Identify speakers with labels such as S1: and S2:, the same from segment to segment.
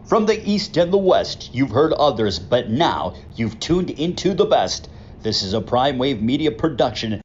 S1: From the East and the West, you've heard others, but now you've tuned into the best. This is a Prime Wave Media production.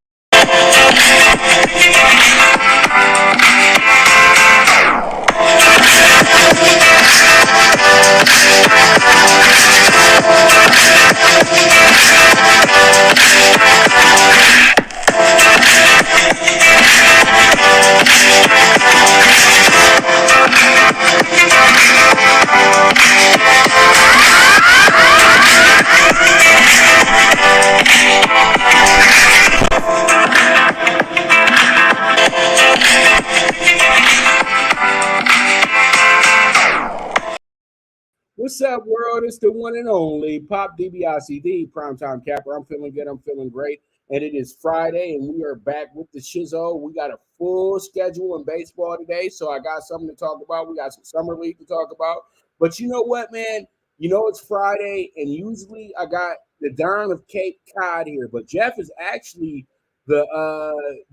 S2: What's up, world? It's the one and only Pop DBICD, Primetime Capper. I'm feeling good. I'm feeling great. And it is Friday, and we are back with the Shizzo. We got a full schedule in baseball today, so I got something to talk about. We got some summer league to talk about. But you know what, man? You know it's Friday, and usually I got the Don of Cape Cod here, but Jeff is actually the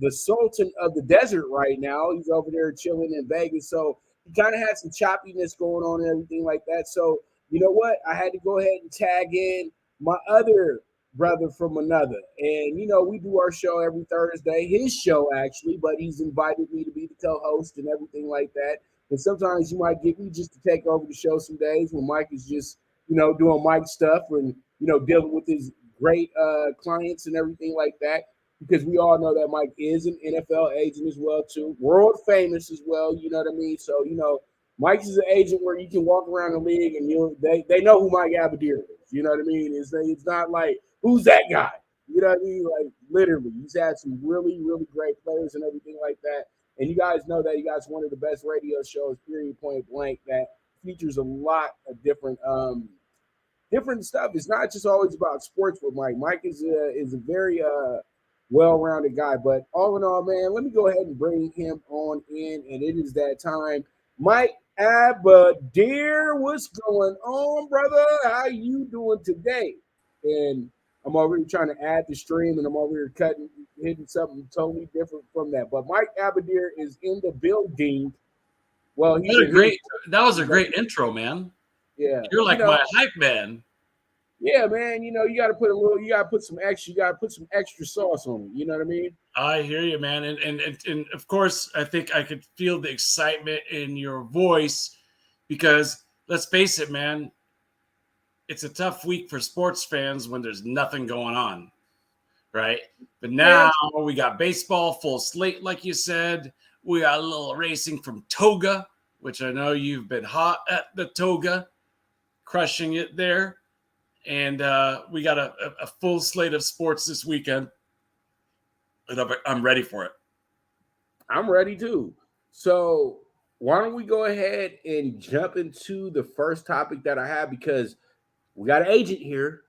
S2: Sultan of the desert right now. He's over there chilling in Vegas, so he kind of had some choppiness going on and everything like that. So, you know what? I had to go ahead and tag in my other brother from another. And, you know, we do our show every Thursday, his show actually, but he's invited me to be the co host and everything like that. And sometimes you might get me just to take over the show some days when Mike is just, you know, doing Mike stuff and, you know, dealing with his great clients and everything like that, because we all know that Mike is an NFL agent as well, too. World famous as well, you know what I mean? So, you know, Mike is an agent where you can walk around the league and they know who Mike Abadir is. You know what I mean? It's not like, who's that guy? You know what I mean? Like, literally, he's had some really, really great players and everything like that. And you guys know that he got one of the best radio shows, period, point blank, that features a lot of different stuff. It's not just always about sports with Mike. Mike is a very well-rounded guy. But all in all, man, let me go ahead and bring him on in, and it is that time. Mike Abadir, what's going on, brother? How you doing today? And I'm already trying to add the stream, and I'm over here hitting something totally different from that. But Mike Abadir is in the building. Well,
S3: that was a great intro, man.
S2: Yeah,
S3: you're like my hype man.
S2: Yeah, man. You know, you got to put some extra sauce on it. You know what I mean?
S3: I hear you, man. And of course, I think I could feel the excitement in your voice because let's face it, man, it's a tough week for sports fans when there's nothing going on, right? But now we got baseball, full slate, like you said. We got a little racing from Toga, which I know you've been hot at the Toga, crushing it there. And we got a full slate of sports this weekend. And I'm ready for it.
S2: I'm ready too. So why don't we go ahead and jump into the first topic that I have, because we got an agent here.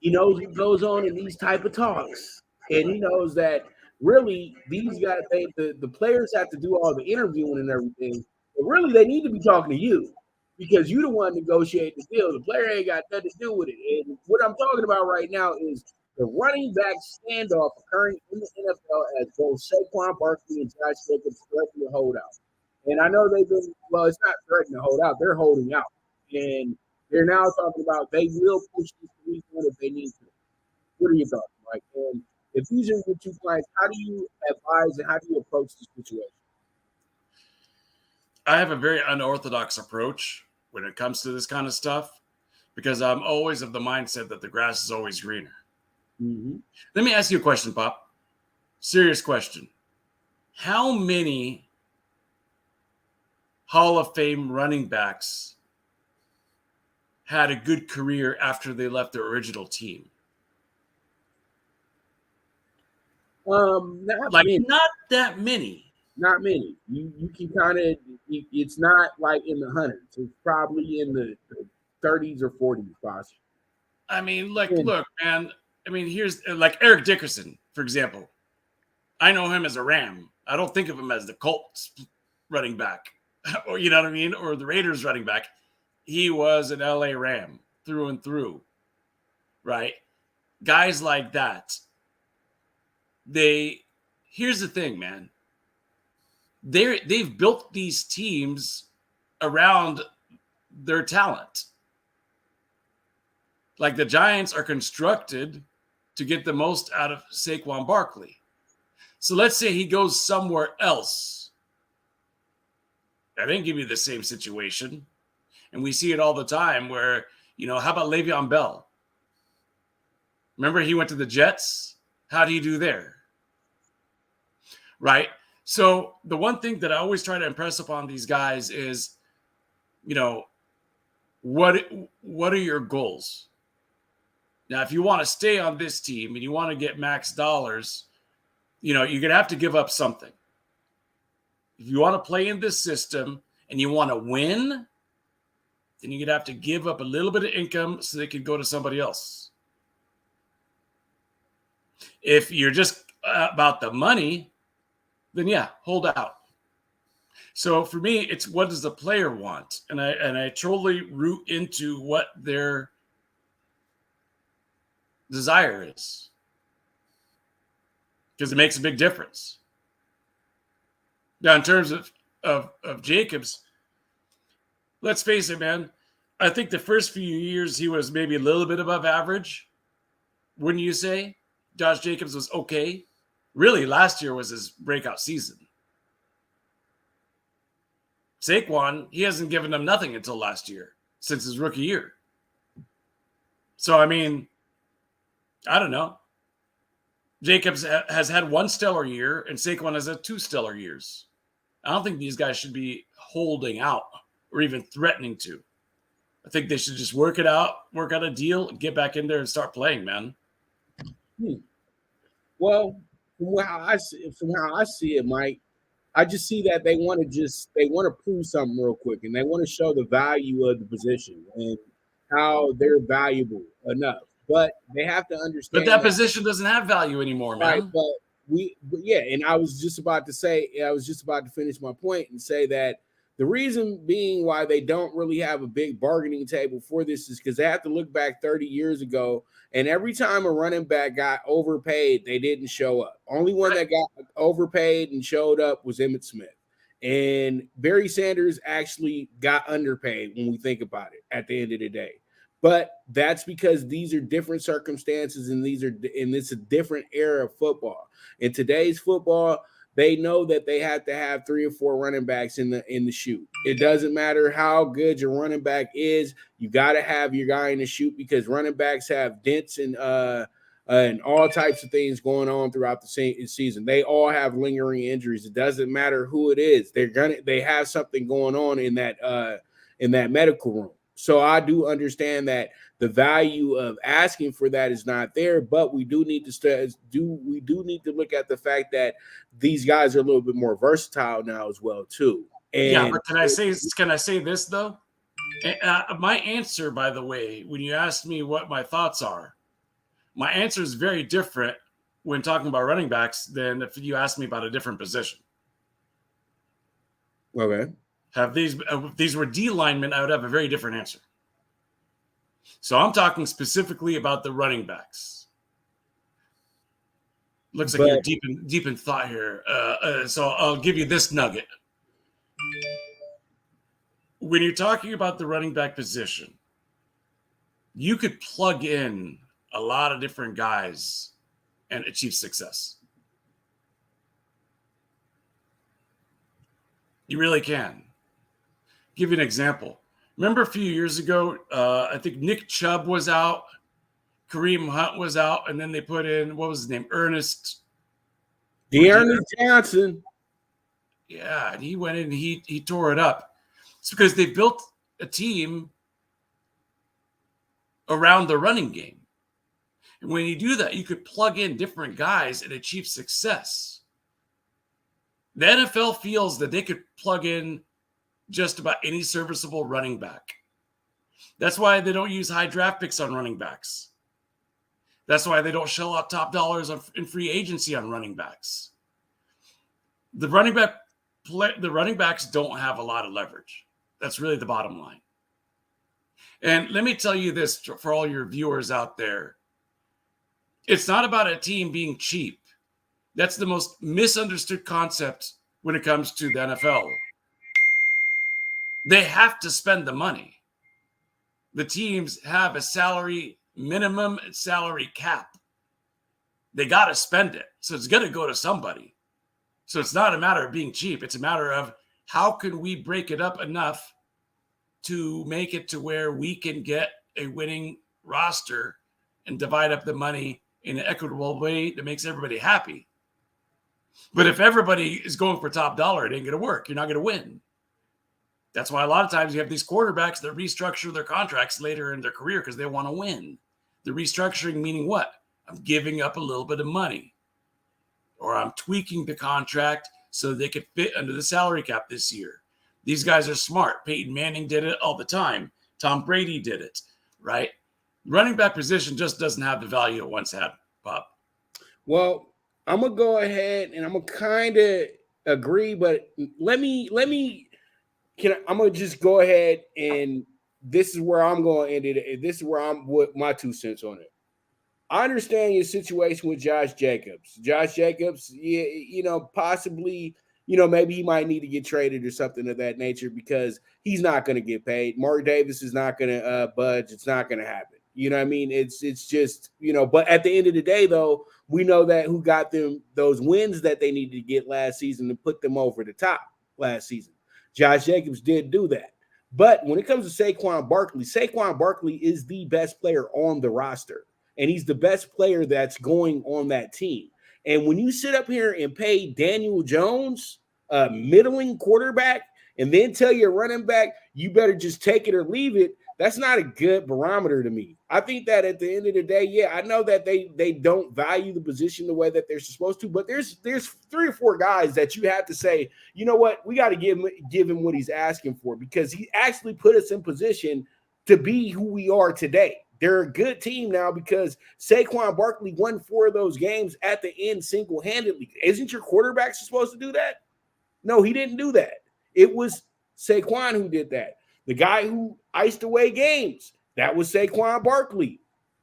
S2: He knows what goes on in these type of talks. And he knows that really these guys, the players have to do all the interviewing and everything. But really they need to be talking to you, because you're the one negotiating the deal. The player ain't got nothing to do with it. And what I'm talking about right now is the running back standoff occurring in the NFL as both Saquon, Barkley, and Josh Jacobs threaten to hold out. And I know they've been, well, it's not threatening to hold out. They're holding out. And they're now talking about they will push this to weekend if they need to. What are your thoughts, Mike? And if these are your two clients, how do you advise and how do you approach the situation?
S3: I have a very unorthodox approach when it comes to this kind of stuff, because I'm always of the mindset that the grass is always greener.
S2: Mm-hmm.
S3: Let me ask you a question, Pop. Serious question. How many Hall of Fame running backs had a good career after they left their original team?
S2: Not that many. Not many. You can kind of, it's not like in the hundreds. It's probably in the 30s or 40s, possibly.
S3: I mean, look, man. I mean, here's like Eric Dickerson, for example. I know him as a Ram. I don't think of him as the Colts running back, or you know what I mean, or the Raiders running back. He was an LA Ram through and through, right? Guys like that. Here's the thing, man. They've built these teams around their talent. Like the Giants are constructed to get the most out of Saquon Barkley. So let's say he goes somewhere else. I didn't give you the same situation. And we see it all the time where, how about Le'Veon Bell? Remember he went to the Jets? How do you do there? Right? So the one thing that I always try to impress upon these guys is, what are your goals? Now, if you want to stay on this team and you want to get max dollars, you're going to have to give up something. If you want to play in this system and you want to win, then you're going to have to give up a little bit of income so they can go to somebody else. If you're just about the money, then yeah, hold out. So for me, it's what does the player want? And I totally root into what their desire is, because it makes a big difference. Now, in terms of Jacobs, let's face it, man. I think the first few years he was maybe a little bit above average. Wouldn't you say? Josh Jacobs was okay. Really, last year was his breakout season. Saquon, he hasn't given them nothing until last year, since his rookie year. So, I mean, I don't know. Jacobs has had one stellar year, and Saquon has had 2 stellar years. I don't think these guys should be holding out or even threatening to. I think they should just work out a deal, get back in there and start playing, man.
S2: Well, from how I see it, Mike, I just see that they want to prove something real quick, and they want to show the value of the position and how they're valuable enough. But they have to understand.
S3: But that position doesn't have value anymore, man.
S2: Right, but and I was just about to finish my point and say that the reason being why they don't really have a big bargaining table for this is because they have to look back 30 years ago, and every time a running back got overpaid, they didn't show up. Only one that got overpaid and showed up was Emmitt Smith. And Barry Sanders actually got underpaid when we think about it at the end of the day. But that's because these are different circumstances, and it's a different era of football. In today's football, they know that they have to have 3 or 4 running backs in the chute. It doesn't matter how good your running back is, you got to have your guy in the chute, because running backs have dents and all types of things going on throughout the season. They all have lingering injuries. It doesn't matter who it is. They have something going on in that medical room. So I do understand that the value of asking for that is not there, but we do need to look at the fact that these guys are a little bit more versatile now as well too. And
S3: but can I say this though? My answer, by the way, when you asked me what my thoughts are, my answer is very different when talking about running backs than if you asked me about a different position.
S2: Okay.
S3: If these were D linemen, I would have a very different answer. So I'm talking specifically about the running backs. Looks like you're deep in thought here. So I'll give you this nugget. When you're talking about the running back position, you could plug in a lot of different guys and achieve success. You really can. Give you an example. Remember a few years ago, I think Nick Chubb was out, Kareem Hunt was out, and then they put in, what was his name? Ernest
S2: Johnson.
S3: Yeah, and he went in and he tore it up. It's because they built a team around the running game. And when you do that, you could plug in different guys and achieve success. The NFL feels that they could plug in just about any serviceable running back. That's why they don't use high draft picks on running backs. That's why they don't shell out top dollars in free agency on running backs. The running backs don't have a lot of leverage. That's really the bottom line. And let me tell you this for all your viewers out there. It's not about a team being cheap. That's the most misunderstood concept when it comes to the NFL. They have to spend the money. the teams have a minimum salary cap. They got to spend it. So it's going to go to somebody. So it's not a matter of being cheap. It's a matter of how can we break it up enough to make it to where we can get a winning roster and divide up the money in an equitable way that makes everybody happy. But if everybody is going for top dollar, it ain't going to work. You're not going to win. That's why a lot of times you have these quarterbacks that restructure their contracts later in their career because they want to win. The restructuring meaning what? I'm giving up a little bit of money, or I'm tweaking the contract so they could fit under the salary cap this year. These guys are smart. Peyton Manning did it all the time. Tom Brady did it, right? Running back position just doesn't have the value it once had, Bob.
S2: Well, I'm going to go ahead and I'm going to kind of agree, but I'm going to just go ahead, and this is where I'm going to end it. This is where I'm with my 2 cents on it. I understand your situation with Josh Jacobs. Josh Jacobs, yeah, possibly, maybe he might need to get traded or something of that nature because he's not going to get paid. Mark Davis is not going to budge. It's not going to happen. You know what I mean? It's just, but at the end of the day, though, we know that who got them those wins that they needed to get last season to put them over the top last season. Josh Jacobs did do that. But when it comes to Saquon Barkley is the best player on the roster. And he's the best player that's going on that team. And when you sit up here and pay Daniel Jones, a middling quarterback, and then tell your running back, you better just take it or leave it, that's not a good barometer to me. I think that at the end of the day, yeah, I know that they don't value the position the way that they're supposed to, but there's 3 or 4 guys that you have to say, you know what, we got to give him what he's asking for because he actually put us in position to be who we are today. They're a good team now because Saquon Barkley won 4 of those games at the end single-handedly. Isn't your quarterback supposed to do that? No, he didn't do that. It was Saquon who did that. The guy who iced away games, that was Saquon Barkley.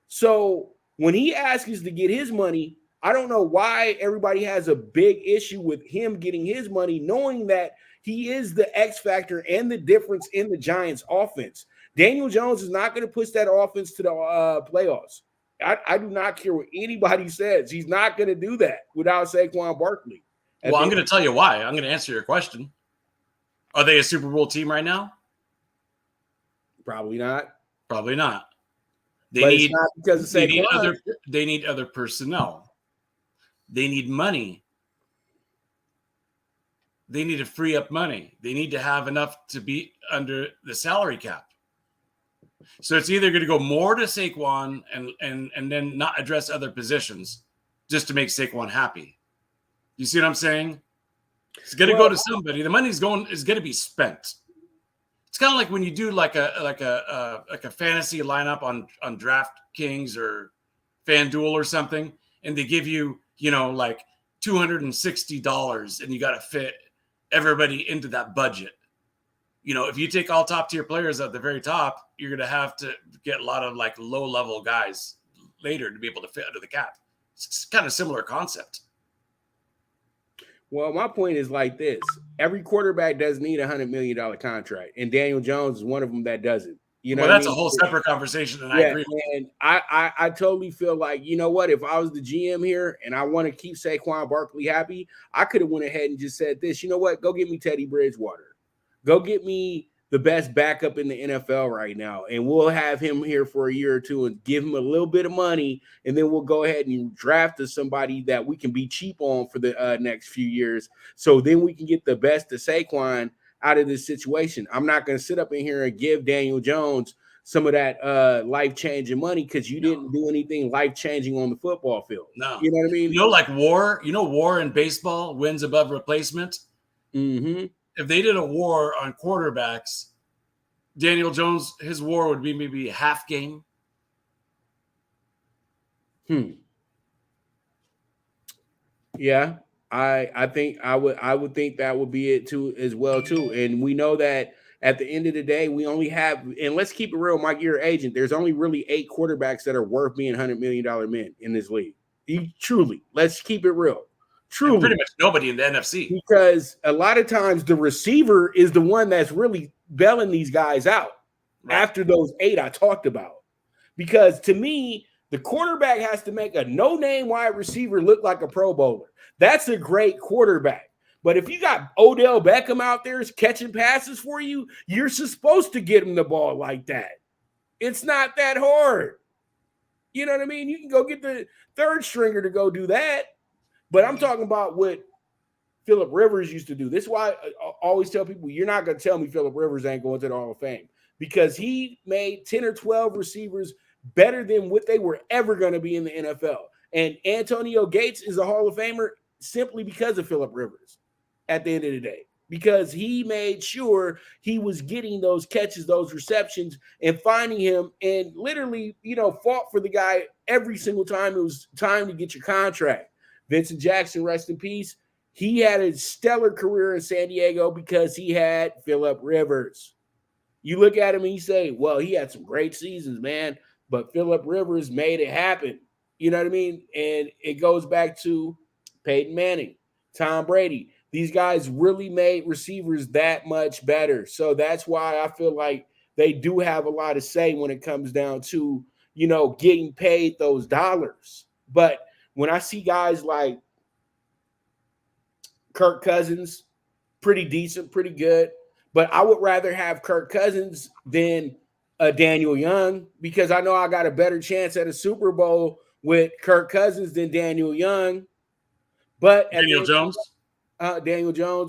S2: So when he asks us to get his money, I don't know why everybody has a big issue with him getting his money, knowing that he is the X factor and the difference in the Giants' offense. Daniel Jones is not going to push that offense to the playoffs. I do not care what anybody says. He's not going to do that without Saquon Barkley.
S3: Well, I'm going to tell you why. I'm going to answer your question. Are they a Super Bowl team right now?
S2: Probably not.
S3: Probably not.
S2: They need not because of Saquon.
S3: They need other personnel. They need money. They need to free up money. They need to have enough to be under the salary cap. So it's either going to go more to Saquon and then not address other positions just to make Saquon happy. You see what I'm saying? It's going to go to somebody. The money's going is going to be spent. It's kind of like when you do like a fantasy lineup on DraftKings or FanDuel or something, and they give you like $260, and you got to fit everybody into that budget. If you take all top tier players at the very top, you're going to have to get a lot of like low level guys later to be able to fit under the cap. It's kind of similar concept.
S2: Well, my point is like this. Every quarterback doesn't need $100 million contract, and Daniel Jones is one of them that doesn't.
S3: That's a whole separate conversation, and I agree.
S2: And I totally feel like, you know what, if I was the GM here and I want to keep Saquon Barkley happy, I could have went ahead and just said this, you know what, go get me Teddy Bridgewater. Go get me the best backup in the NFL right now, and we'll have him here for a year or two and give him a little bit of money, and then we'll go ahead and draft somebody that we can be cheap on for the next few years. So then we can get the best of Saquon out of this situation. I'm not going to sit up in here and give Daniel Jones some of that life-changing money because you didn't do anything life-changing on the football field.
S3: No.
S2: You know what I mean?
S3: Like war in baseball, wins above replacement.
S2: Mm-hmm.
S3: If they did a war on quarterbacks, Daniel Jones, his war would be maybe a half game.
S2: Yeah, I think I would think that would be it too as well too. And we know that at the end of the day, we only have, and let's keep it real, Mike, you're an agent. There's only really 8 quarterbacks that are worth being $100 million men in this league. Truly, let's keep it real. Truly,
S3: and pretty much nobody in the NFC.
S2: Because a lot of times the receiver is the one that's really bailing these guys out. after those 8 I talked about. Because to me, the quarterback has to make a no-name wide receiver look like a Pro Bowler. That's a great quarterback. But if you got Odell Beckham out there catching passes for you, you're supposed to get him the ball like that. It's not that hard. You know what I mean? You can go get the third stringer to go do that. But I'm talking about what Phillip Rivers used to do. This is why I always tell people, you're not going to tell me Phillip Rivers ain't going to the Hall of Fame, because he made 10 or 12 receivers better than what they were ever going to be in the NFL. And Antonio Gates is a Hall of Famer simply because of Phillip Rivers at the end of the day, because he made sure he was getting those catches, those receptions, and finding him, and literally, fought for the guy every single time it was time to get your contract. Vincent Jackson, rest in peace. He had a stellar career in San Diego because he had Phillip Rivers. You look at him and you say, well, he had some great seasons, man, but Phillip Rivers made it happen. You know what I mean? And it goes back to Peyton Manning, Tom Brady. These guys really made receivers that much better. So that's why I feel like they do have a lot to say when it comes down to, getting paid those dollars. But when I see guys like Kirk Cousins, pretty decent, pretty good, but I would rather have Kirk Cousins than Daniel Young, because I know I got a better chance at a Super Bowl with Kirk Cousins than Daniel Young. But
S3: Daniel Jones,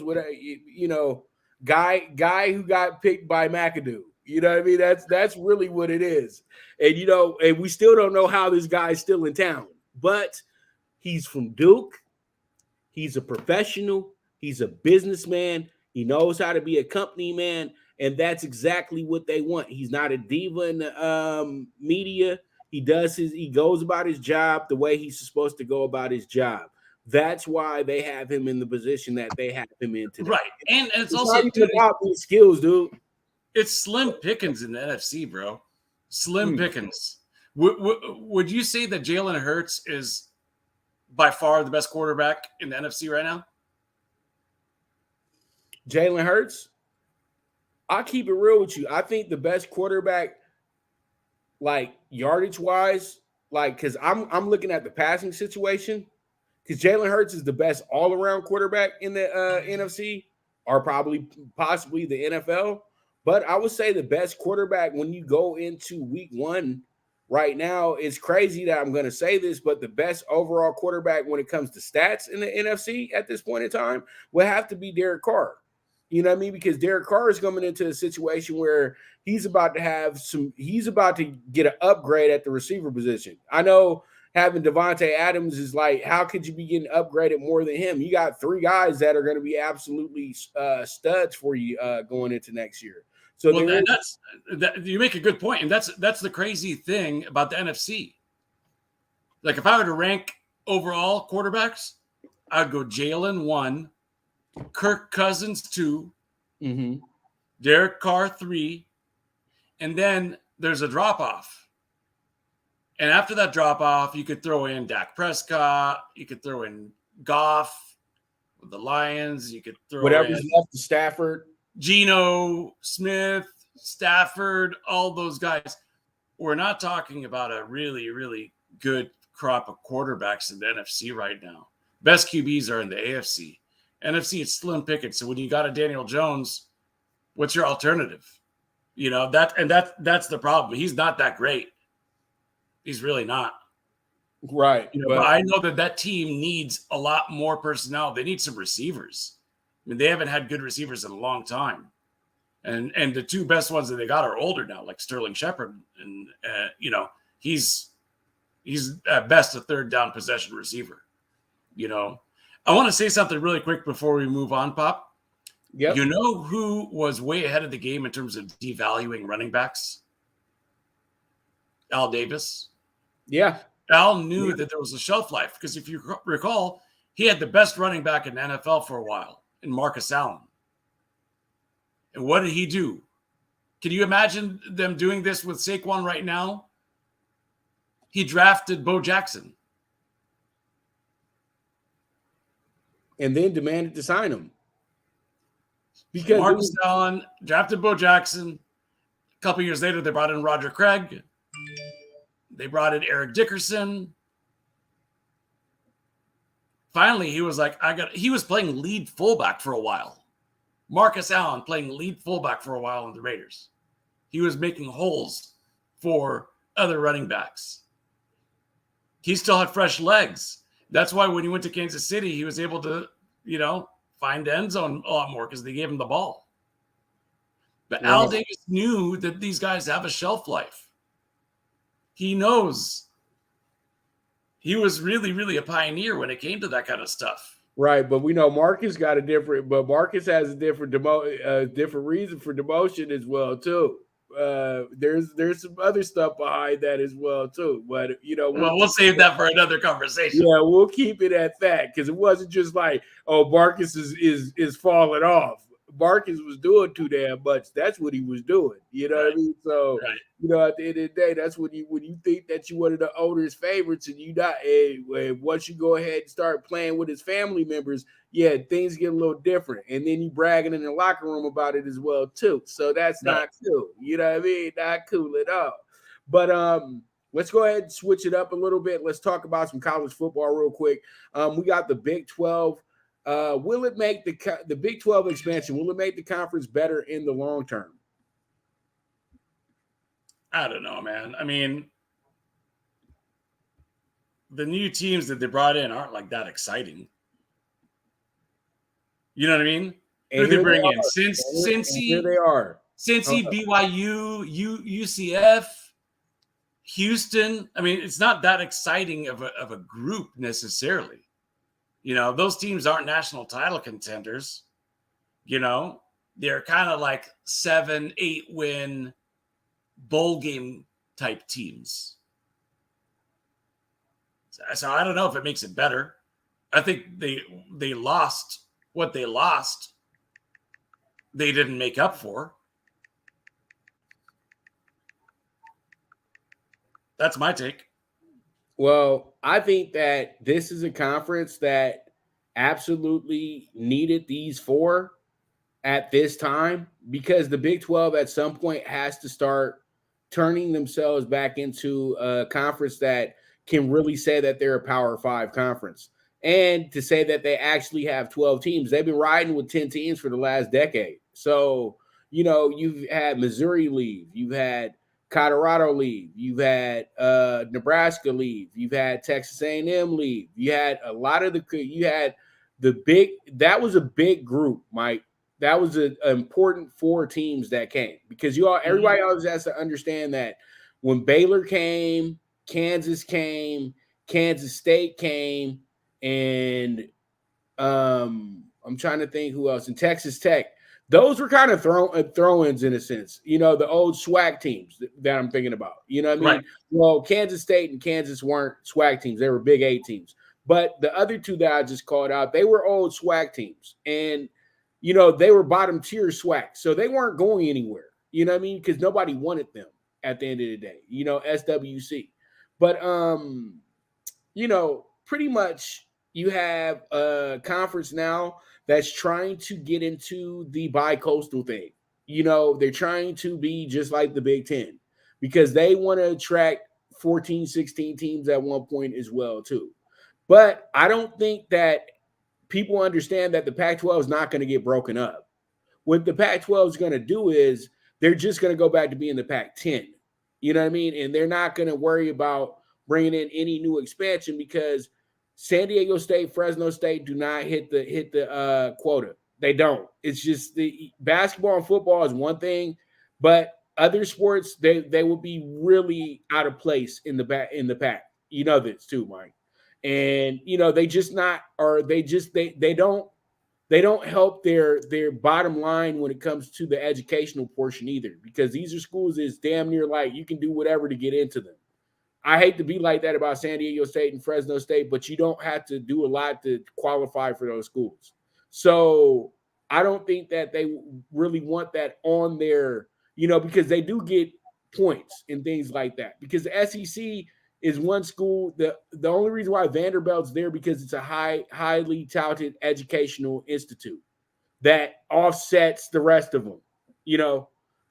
S2: with a guy who got picked by McAdoo. You know what I mean? That's really what it is. And and we still don't know how this guy's still in town, but he's from Duke. He's a professional. He's a businessman. He knows how to be a company man, and that's exactly what they want. He's not a diva in the media. He goes about his job the way he's supposed to go about his job. That's why they have him in the position that they have him in today.
S3: Right, and it's also
S2: not even about these skills, dude.
S3: It's slim pickings in the NFC, bro. Slim pickings. Would you say that Jalen Hurts is by far the best quarterback in the NFC right now?
S2: Jalen Hurts? I'll keep it real with you. I think the best quarterback, like yardage-wise, because I'm looking at the passing situation, because Jalen Hurts is the best all-around quarterback in the NFC, or possibly the NFL. But I would say the best quarterback when you go into week 1 right now, it's crazy that I'm going to say this, but the best overall quarterback when it comes to stats in the NFC at this point in time will have to be Derek Carr. You know what I mean? Because Derek Carr is coming into a situation where he's about to get an upgrade at the receiver position. I know having Devontae Adams is like, how could you be getting upgraded more than him? You got 3 guys that are going to be absolutely studs for you going into next year. So
S3: you make a good point, and that's the crazy thing about the NFC. Like, if I were to rank overall quarterbacks, I'd go Jalen 1, Kirk Cousins 2, Derek Carr 3, and then there's a drop-off. And after that drop-off, you could throw in Dak Prescott, you could throw in Goff with the Lions, you could throw
S2: whatever's left to Stafford,
S3: Geno Smith, Stafford, all those guys. We're not talking about a really, really good crop of quarterbacks in the NFC right now. Best QBs are in the AFC. NFC, it's slim pickings. So when you got a Daniel Jones, what's your alternative? That's the problem. He's not that great. He's really not.
S2: Right.
S3: But I know that team needs a lot more personnel. They need some receivers. I mean, they haven't had good receivers in a long time. And the 2 best ones that they got are older now, like Sterling Shepard. And, he's at best a third down possession receiver. I want to say something really quick before we move on, Pop.
S2: Yep.
S3: You know who was way ahead of the game in terms of devaluing running backs? Al Davis.
S2: Yeah.
S3: Al knew that there was a shelf life, because if you recall, he had the best running back in the NFL for a while, in Marcus Allen. And what did he do? Can you imagine them doing this with Saquon right now? He drafted Bo Jackson.
S2: And then demanded to sign him. Because
S3: Marcus Allen drafted Bo Jackson, A couple years later, they brought in Roger Craig. They brought in Eric Dickerson. Finally, he was like, he was playing lead fullback for a while. Marcus Allen playing lead fullback for a while in the Raiders. He was making holes for other running backs. He still had fresh legs. That's why when he went to Kansas City, he was able to, find the end zone a lot more because they gave him the ball. But Al Davis knew that these guys have a shelf life. He knows. He was really, really a pioneer when it came to that kind of stuff.
S2: Right, but we know Marcus has a different different reason for demotion as well too. There's some other stuff behind that as well too. But
S3: we'll save that for another conversation.
S2: Yeah, we'll keep it at that because it wasn't just like, oh, Marcus is falling off. Marcus was doing too damn much. That's what he was doing. You know what I mean? So, at the end of the day, that's when you think that you one of the owner's favorites and you not. And once you go ahead and start playing with his family members, yeah, things get a little different. And then you bragging in the locker room about it as well too. So that's not cool. You know what I mean? Not cool at all. But let's go ahead and switch it up a little bit. Let's talk about some college football real quick. We got the Big 12. Will it make the Big 12 expansion? Will it make the conference better in the long term?
S3: I don't know, man. I mean, the new teams that they brought in aren't like that exciting. You know what I mean? Who they bring in? Cincy.
S2: Here they are.
S3: Cincy, BYU, UCF, Houston. I mean, it's not that exciting of a group necessarily. Those teams aren't national title contenders. They're kind of like 7-8 win bowl game type teams. So I don't know if it makes it better. I think they lost what they lost. They didn't make up for. That's my take.
S2: Well, I think that this is a conference that absolutely needed these four at this time because the Big 12 at some point has to start turning themselves back into a conference that can really say that they're a Power 5 conference and to say that they actually have 12 teams. They've been riding with 10 teams for the last decade. So, you've had Missouri leave. You've had Colorado leave. You've had Nebraska leave. You've had Texas A&M leave. You had a lot of that was a big group, Mike. That was an important 4 teams that came because everybody always has to understand that when Baylor came, Kansas came, Kansas State came, and I'm trying to think who else, and Texas Tech. Those were kind of throw-ins in a sense, the old SWAC teams that I'm thinking about. You know what I mean? Right. Well, Kansas State and Kansas weren't SWAC teams. They were Big 8 teams. But the other two that I just called out, they were old SWAC teams. And, they were bottom-tier SWAC. So they weren't going anywhere. You know what I mean? Because nobody wanted them at the end of the day. SWC. But, pretty much you have a conference now that's trying to get into the bi-coastal thing. They're trying to be just like the Big 10 because they want to attract 14, 16 teams at one point as well, too. But I don't think that people understand that the Pac-12 is not going to get broken up. What the Pac-12 is going to do is they're just going to go back to being the Pac-10. You know what I mean? And they're not going to worry about bringing in any new expansion because San Diego State, Fresno State do not hit the quota. They don't. It's just the basketball and football is one thing, but other sports they will be really out of place in the pack. You know this too, Mike. And they just not, or they just they don't help their bottom line when it comes to the educational portion either, because these are schools that's damn near like you can do whatever to get into them. I hate to be like that about San Diego State and Fresno State, but you don't have to do a lot to qualify for those schools. So I don't think that they really want that on their, because they do get points and things like that. Because the SEC is one school. The only reason why Vanderbilt's there because it's a highly touted educational institute that offsets the rest of them,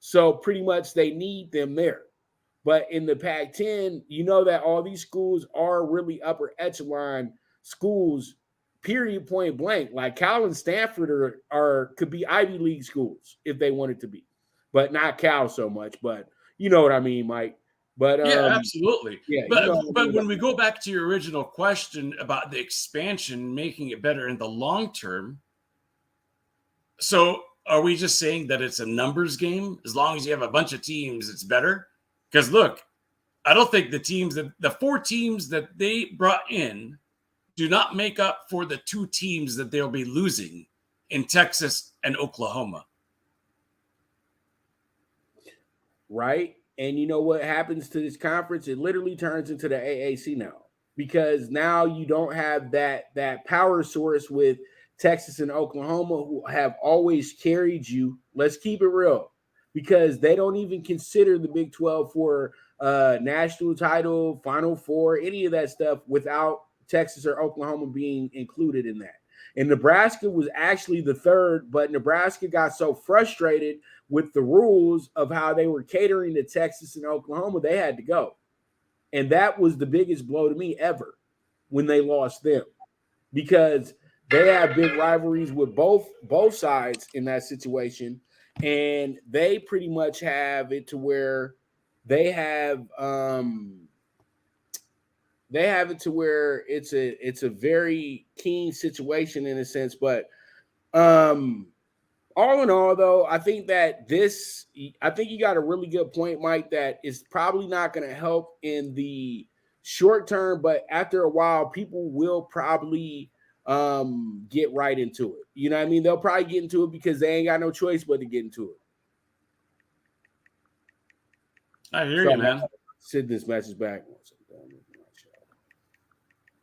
S2: So pretty much they need them there. But in the Pac-10, you know that all these schools are really upper echelon schools, period, point blank. Like Cal and Stanford are could be Ivy League schools if they wanted to be, but not Cal so much. But you know what I mean, Mike. But
S3: yeah, absolutely.
S2: yeah,
S3: But
S2: you know what I mean
S3: when we go back to your original question about the expansion making it better in the long term, so are we just saying that it's a numbers game? As long as you have a bunch of teams, it's better? Because look, I don't think the 4 teams that they brought in do not make up for the 2 teams that they'll be losing in Texas and Oklahoma.
S2: Right? And you know what happens to this conference? It literally turns into the AAC now, because now you don't have that power source with Texas and Oklahoma, who have always carried you. Let's keep it real, because they don't even consider the Big 12 for national title, Final Four, any of that stuff without Texas or Oklahoma being included in that. And Nebraska was actually the third, but Nebraska got so frustrated with the rules of how they were catering to Texas and Oklahoma, they had to go. And that was the biggest blow to me ever when they lost them, because they have big rivalries with both sides in that situation. And they pretty much have it to where they have it's a very keen situation in a sense. But all in all, though, I think you got a really good point, Mike, that is probably not going to help in the short term, but after a while, people will probably get right into it. You know what I mean? They'll probably get into it because they ain't got no choice but to get into it.
S3: I hear you, man.
S2: Send this message back.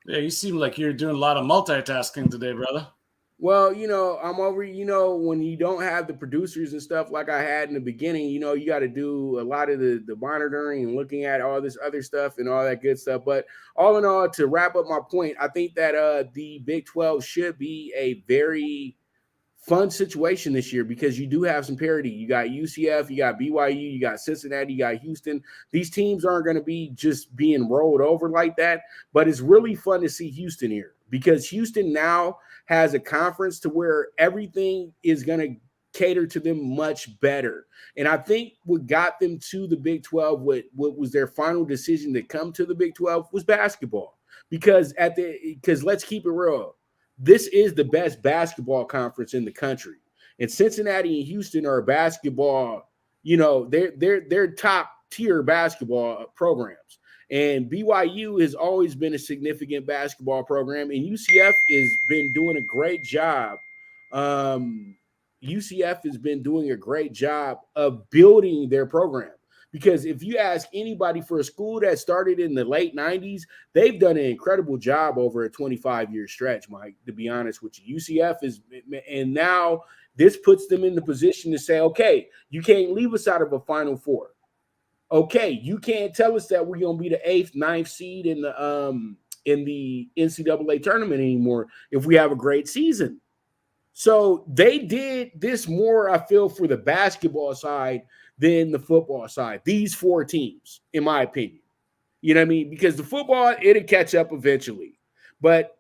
S3: Yeah, you seem like you're doing a lot of multitasking today, brother.
S2: Well, I'm over, when you don't have the producers and stuff like I had in the beginning, you got to do a lot of the monitoring and looking at all this other stuff and all that good stuff. But all in all, to wrap up my point, I think that the Big 12 should be a very fun situation this year, because you do have some parity. You got UCF, you got BYU, you got Cincinnati, you got Houston. These teams aren't going to be just being rolled over like that, but it's really fun to see Houston here, because Houston now has a conference to where everything is going to cater to them much better. And I think what got them to the Big 12, what was their final decision to come to the Big 12, was basketball. Because let's keep it real, this is the best basketball conference in the country. And Cincinnati and Houston are basketball, they're top tier basketball programs. And BYU has always been a significant basketball program, and UCF has been doing a great job. UCF has been doing a great job of building their program, because if you ask anybody for a school that started in the late 90s, they've done an incredible job over a 25-year stretch, Mike, to be honest with you. UCF is, and now this puts them in the position to say, okay, you can't leave us out of a Final Four. Okay, you can't tell us that we're going to be the 8th, 9th seed in the NCAA tournament anymore if we have a great season. So they did this more, I feel, for the basketball side than the football side. These 4 teams, in my opinion. You know what I mean? Because the football, it'll catch up eventually. But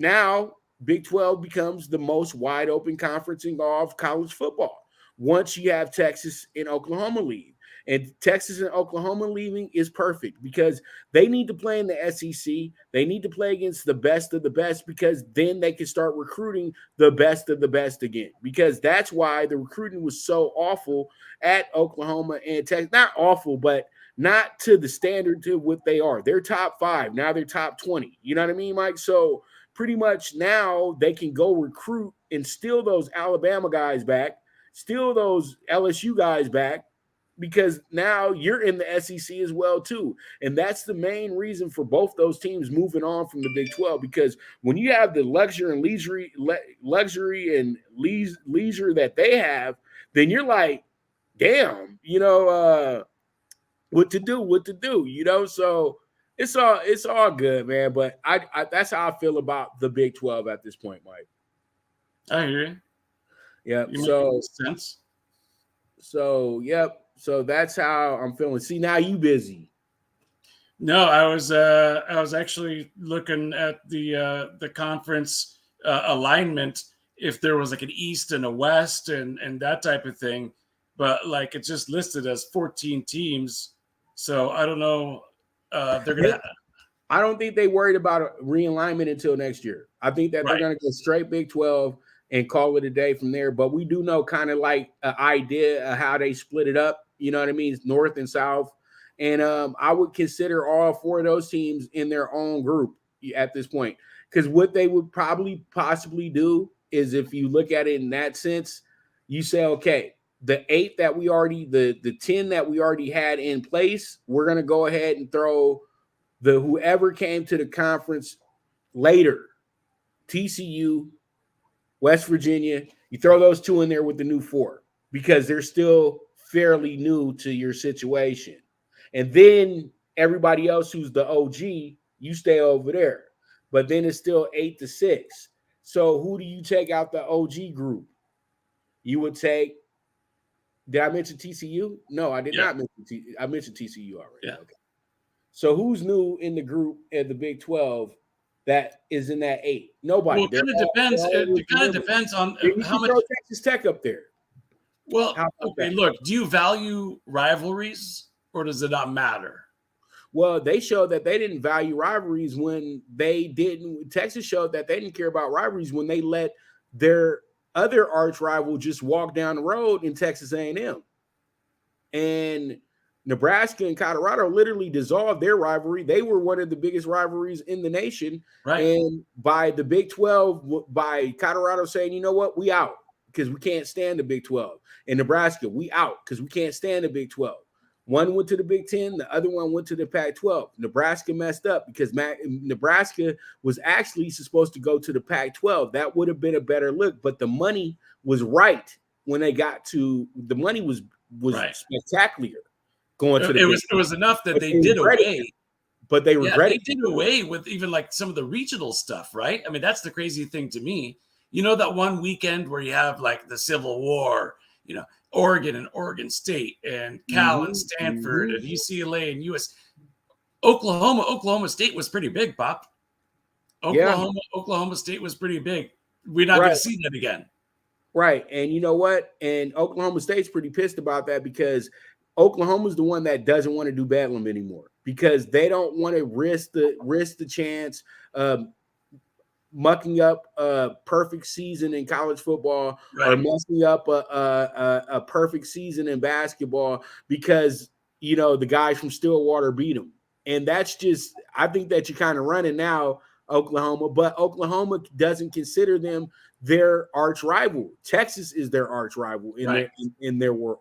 S2: now Big 12 becomes the most wide open conference in all of college football once you have Texas and Oklahoma leave. And Texas and Oklahoma leaving is perfect, because they need to play in the SEC. They need to play against the best of the best, because then they can start recruiting the best of the best again. Because that's why the recruiting was so awful at Oklahoma and Texas. Not awful, but not to the standard to what they are. They're top 5. Now they're top 20. You know what I mean, Mike? So pretty much now they can go recruit and steal those Alabama guys back, steal those LSU guys back, because now you're in the SEC as well too. And that's the main reason for both those teams moving on from the Big 12, because when you have the luxury and leisure that they have, then you're like, damn, what to do, so it's all good, man. But I that's how I feel about the Big 12 at this point, Mike.
S3: I hear you.
S2: Yeah.
S3: You making sense.
S2: So, yep. So that's how I'm feeling. See, now you busy.
S3: No, I was actually looking at the conference alignment, if there was like an East and a West and that type of thing, but like it's just listed as 14 teams, so I don't know. They're gonna
S2: I don't think they worried about a realignment until next year. I think that they're
S3: right.
S2: going to go straight Big 12 and call it a day from there. But we do know kind of like an idea of how they split it up. You know what I mean? It's North and South. And I would consider all four of those teams in their own group at this point. Because what they would probably possibly do is, if you look at it in that sense, you say, okay, the 8 that we already, the 10 that we already had in place, we're going to go ahead and throw the whoever came to the conference later, TCU, West Virginia, you throw those 2 in there with the new 4 because they're still fairly new to your situation. And then everybody else who's the OG, you stay over there. But then it's still 8-6. So who do you take out the OG group? You would take, did I mention TCU? No, I did not mention I mentioned TCU already.
S3: Yeah.
S2: Okay. So who's new in the group at the Big 12 that is in that 8? Nobody.
S3: Well, it kind of depends on how much.
S2: Throw Texas Tech up there.
S3: Well, okay, look, do you value rivalries or does it not matter?
S2: Well, they showed that they didn't value rivalries when they didn't. Texas showed that they didn't care about rivalries when they let their other arch rival just walk down the road in Texas A&M. And Nebraska and Colorado literally dissolved their rivalry. They were one of the biggest rivalries in the nation.
S3: Right.
S2: And by the Big 12, by Colorado saying, you know what, we out because we can't stand the Big 12. And Nebraska, we out because we can't stand the Big 12. One went to the Big 10, the other one went to the Pac-12. Nebraska messed up because Nebraska was actually supposed to go to the Pac-12. That would have been a better look, but the money was right when they got to – the money was right. Spectacular. Going to
S3: it was enough that they did away,
S2: but they regretted.
S3: They did away with even like some of the regional stuff, right? I mean, that's the crazy thing to me. You know, that one weekend where you have like the Civil War, you know, Oregon and Oregon State and Cal and Stanford and UCLA and US, Oklahoma State was pretty big, Pop. Oklahoma State was pretty big. We're not going to see that again.
S2: Right, and you know what? And Oklahoma State's pretty pissed about that because Oklahoma's the one that doesn't want to do Bedlam anymore because they don't want to risk the chance of mucking up a perfect season in college football or messing up a perfect season in basketball because, you know, the guys from Stillwater beat them. And that's just, I think that you're kind of running now, Oklahoma, but Oklahoma doesn't consider them their arch rival. Texas is their arch rival in their world.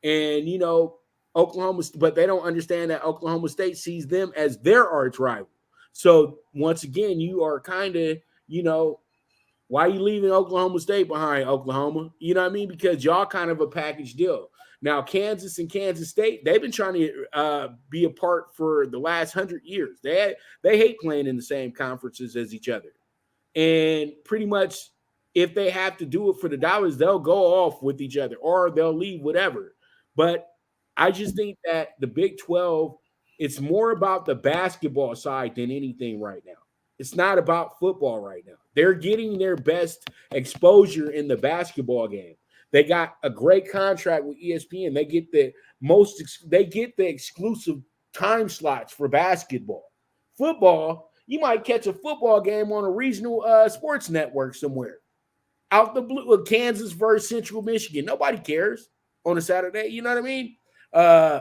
S2: And, you know, Oklahoma, but they don't understand that Oklahoma State sees them as their arch rival. So once again, you are kind of, you know, why are you leaving Oklahoma State behind, Oklahoma? You know what I mean? Because y'all kind of a package deal. Now, Kansas and Kansas State, they've been trying to be apart for the last 100 years. They hate playing in the same conferences as each other. And pretty much if they have to do it for the dollars, they'll go off with each other or they'll leave, whatever. But I just think that the Big 12, it's more about the basketball side than anything right now. It's not about football right now. They're getting their best exposure in the basketball game. They got a great contract with ESPN. They get the exclusive time slots for basketball. Football, you might catch a football game on a regional sports network somewhere. Out the blue, Kansas versus Central Michigan. Nobody cares on a Saturday. You know what I mean?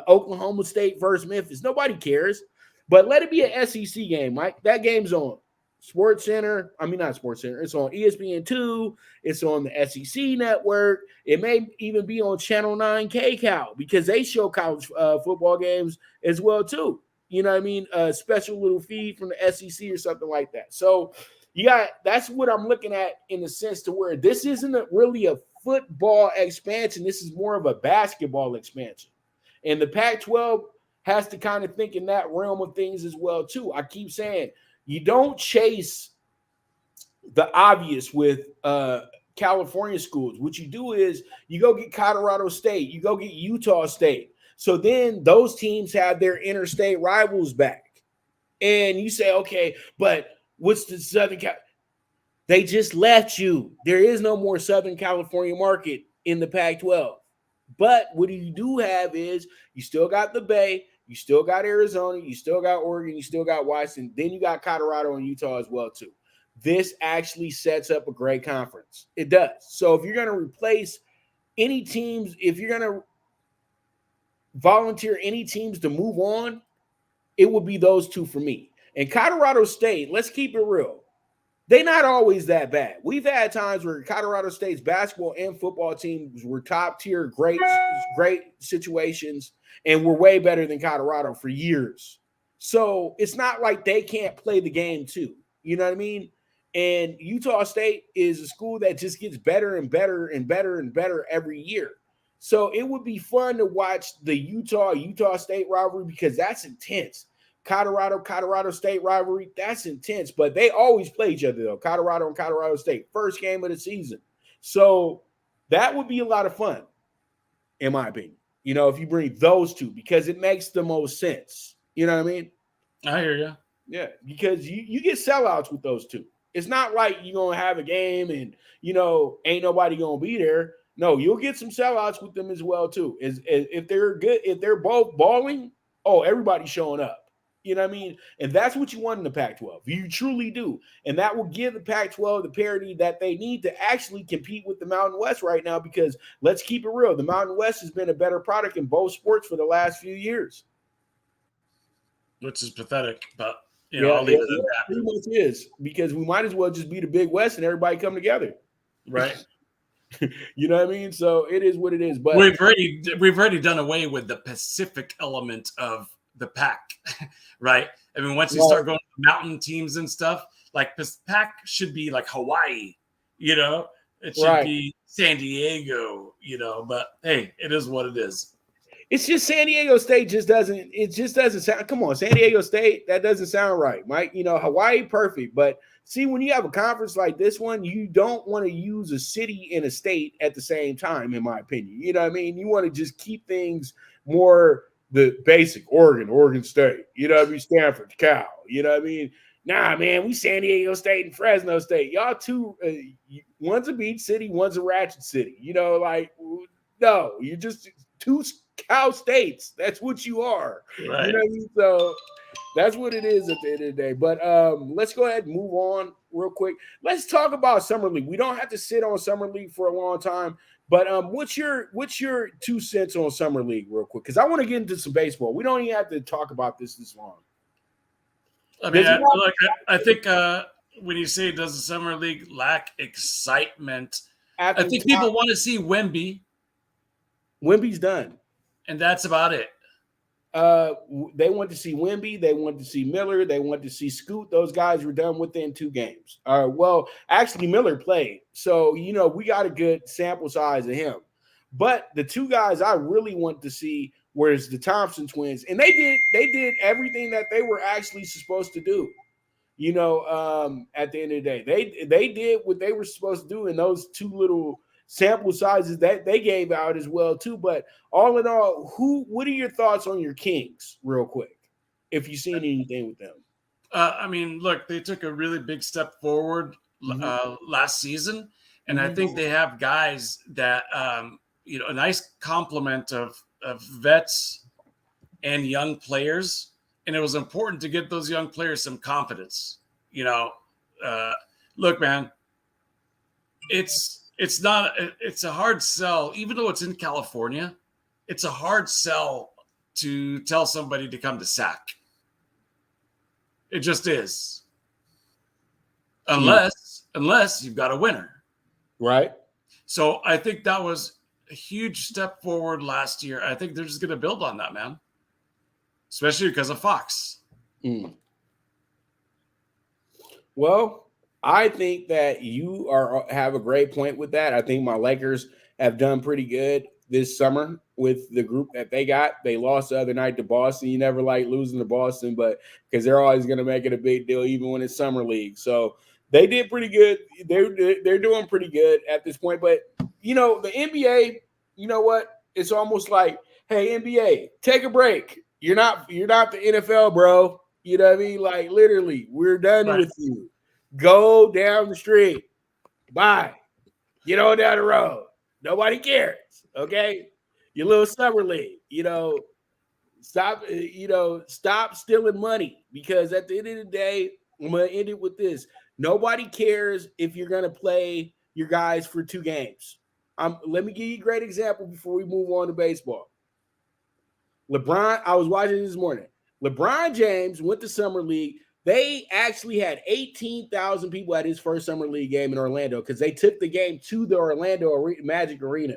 S2: Oklahoma State versus Memphis. Nobody cares. But let it be an SEC game, Mike. That game's on Sports Center. I mean, not Sports Center. It's on ESPN2. It's on the SEC network. It may even be on Channel 9 KCAL because they show college football games as well, too. You know what I mean? A special little feed from the SEC or something like that. So, that's what I'm looking at in the sense to where this isn't really a football expansion. This is more of a basketball expansion. And the Pac-12 has to kind of think in that realm of things as well, too. I keep saying you don't chase the obvious with California schools. What you do is you go get Colorado State, you go get Utah State. So then those teams have their interstate rivals back. And you say, okay, but what's the Southern Cal? They just left you. There is no more Southern California market in the Pac-12. But what you do have is you still got the Bay, you still got Arizona, you still got Oregon, you still got Washington, then you got Colorado and Utah as well too. This actually sets up a great conference. It does. So if you're going to replace any teams, if you're going to volunteer any teams to move on, it would be those two for me. And Colorado State, let's keep it real. They're not always that bad. We've had times where Colorado State's basketball and football teams were top tier, great situations, and were way better than Colorado for years. So it's not like they can't play the game too. You know what I mean? And Utah State is a school that just gets better and better and better and better every year. So it would be fun to watch the Utah State rivalry because that's intense. Colorado State rivalry, that's intense, but they always play each other though. Colorado and Colorado State, first game of the season. So that would be a lot of fun, in my opinion. You know, if you bring those two, because it makes the most sense. You know what I mean?
S3: I hear you.
S2: Yeah, because you get sellouts with those two. It's not like you're going to have a game and, you know, ain't nobody going to be there. No, you'll get some sellouts with them as well too. If they're good, if they're both balling, oh, everybody's showing up. You know what I mean? And that's what you want in the Pac-12. You truly do. And that will give the Pac-12 the parity that they need to actually compete with the Mountain West right now because let's keep it real. The Mountain West has been a better product in both sports for the last few years.
S3: Which is pathetic, but, you know, I'll leave it at that.
S2: Pretty much is because we might as well just be the Big West and everybody come together.
S3: Right.
S2: You know what I mean? So it is what it is. But
S3: we've already done away with the Pacific element of the Pac, right? I mean, once you start going to mountain teams and stuff, like this Pac should be like Hawaii, you know, it should be San Diego, you know, but hey, it is what it is.
S2: It's just San Diego State just doesn't sound, come on, San Diego State, that doesn't sound right, Mike. You know, Hawaii, perfect. But see, when you have a conference like this one, you don't want to use a city and a state at the same time, in my opinion. You know what I mean? You want to just keep things more the basic Oregon State, you know what I mean? Stanford, Cal, you know what I mean? Nah, man, we San Diego State and Fresno State. Y'all two, one's a beach city, one's a ratchet city. You know, like, no, you're just two Cal states. That's what you are.
S3: Right.
S2: You know what I mean? So that's what it is at the end of the day. But let's go ahead and move on real quick. Let's talk about Summer League. We don't have to sit on Summer League for a long time. But what's your 2 cents on Summer League real quick? Because I want to get into some baseball. We don't even have to talk about this long.
S3: I mean, I think when you say does the Summer League lack excitement, I think people want to see Wemby.
S2: Wemby's done.
S3: And that's about it.
S2: They want to see Wemby. They want to see Miller. They want to see Scoot. Those guys were done within 2 games. Well, actually, Miller played. So, you know, we got a good sample size of him. But the 2 guys I really want to see were the Thompson twins. And they did everything that they were actually supposed to do. You know, at the end of the day, they did what they were supposed to do in those 2 little sample sizes that they gave out as well too. But all in all, what are your thoughts on your Kings real quick, if you've seen anything with them?
S3: I mean, look, they took a really big step forward last season, and I think they have guys that you know, a nice complement of vets and young players, and it was important to get those young players some confidence. You know, look, man, it's a hard sell, even though it's in California. It's a hard sell to tell somebody to come to SAC. It just is. Unless you've got a winner.
S2: Right.
S3: So I think that was a huge step forward last year. I think they're just going to build on that, man. Especially because of Fox.
S2: Well, I think that you have a great point with that. I think my Lakers have done pretty good this summer with the group that they got. They lost the other night to Boston. You never like losing to Boston, but because they're always going to make it a big deal, even when it's Summer League. So They did pretty good. They're doing pretty good at this point. But the NBA, you know what? It's almost like, hey, NBA, take a break. You're not the NFL, bro. You know what I mean? Like literally, we're done with you. Go down the street. Bye. Get on down the road. Nobody cares. Okay, your little summer league. Stop stealing money, because at the end of the day, I'm gonna end it with this. Nobody cares if you're gonna play your guys for 2 games. Let me give you a great example before we move on to baseball. LeBron, I was watching this morning. LeBron James went to Summer League. They actually had 18,000 people at his first Summer League game in Orlando because they took the game to the Orlando Magic Arena.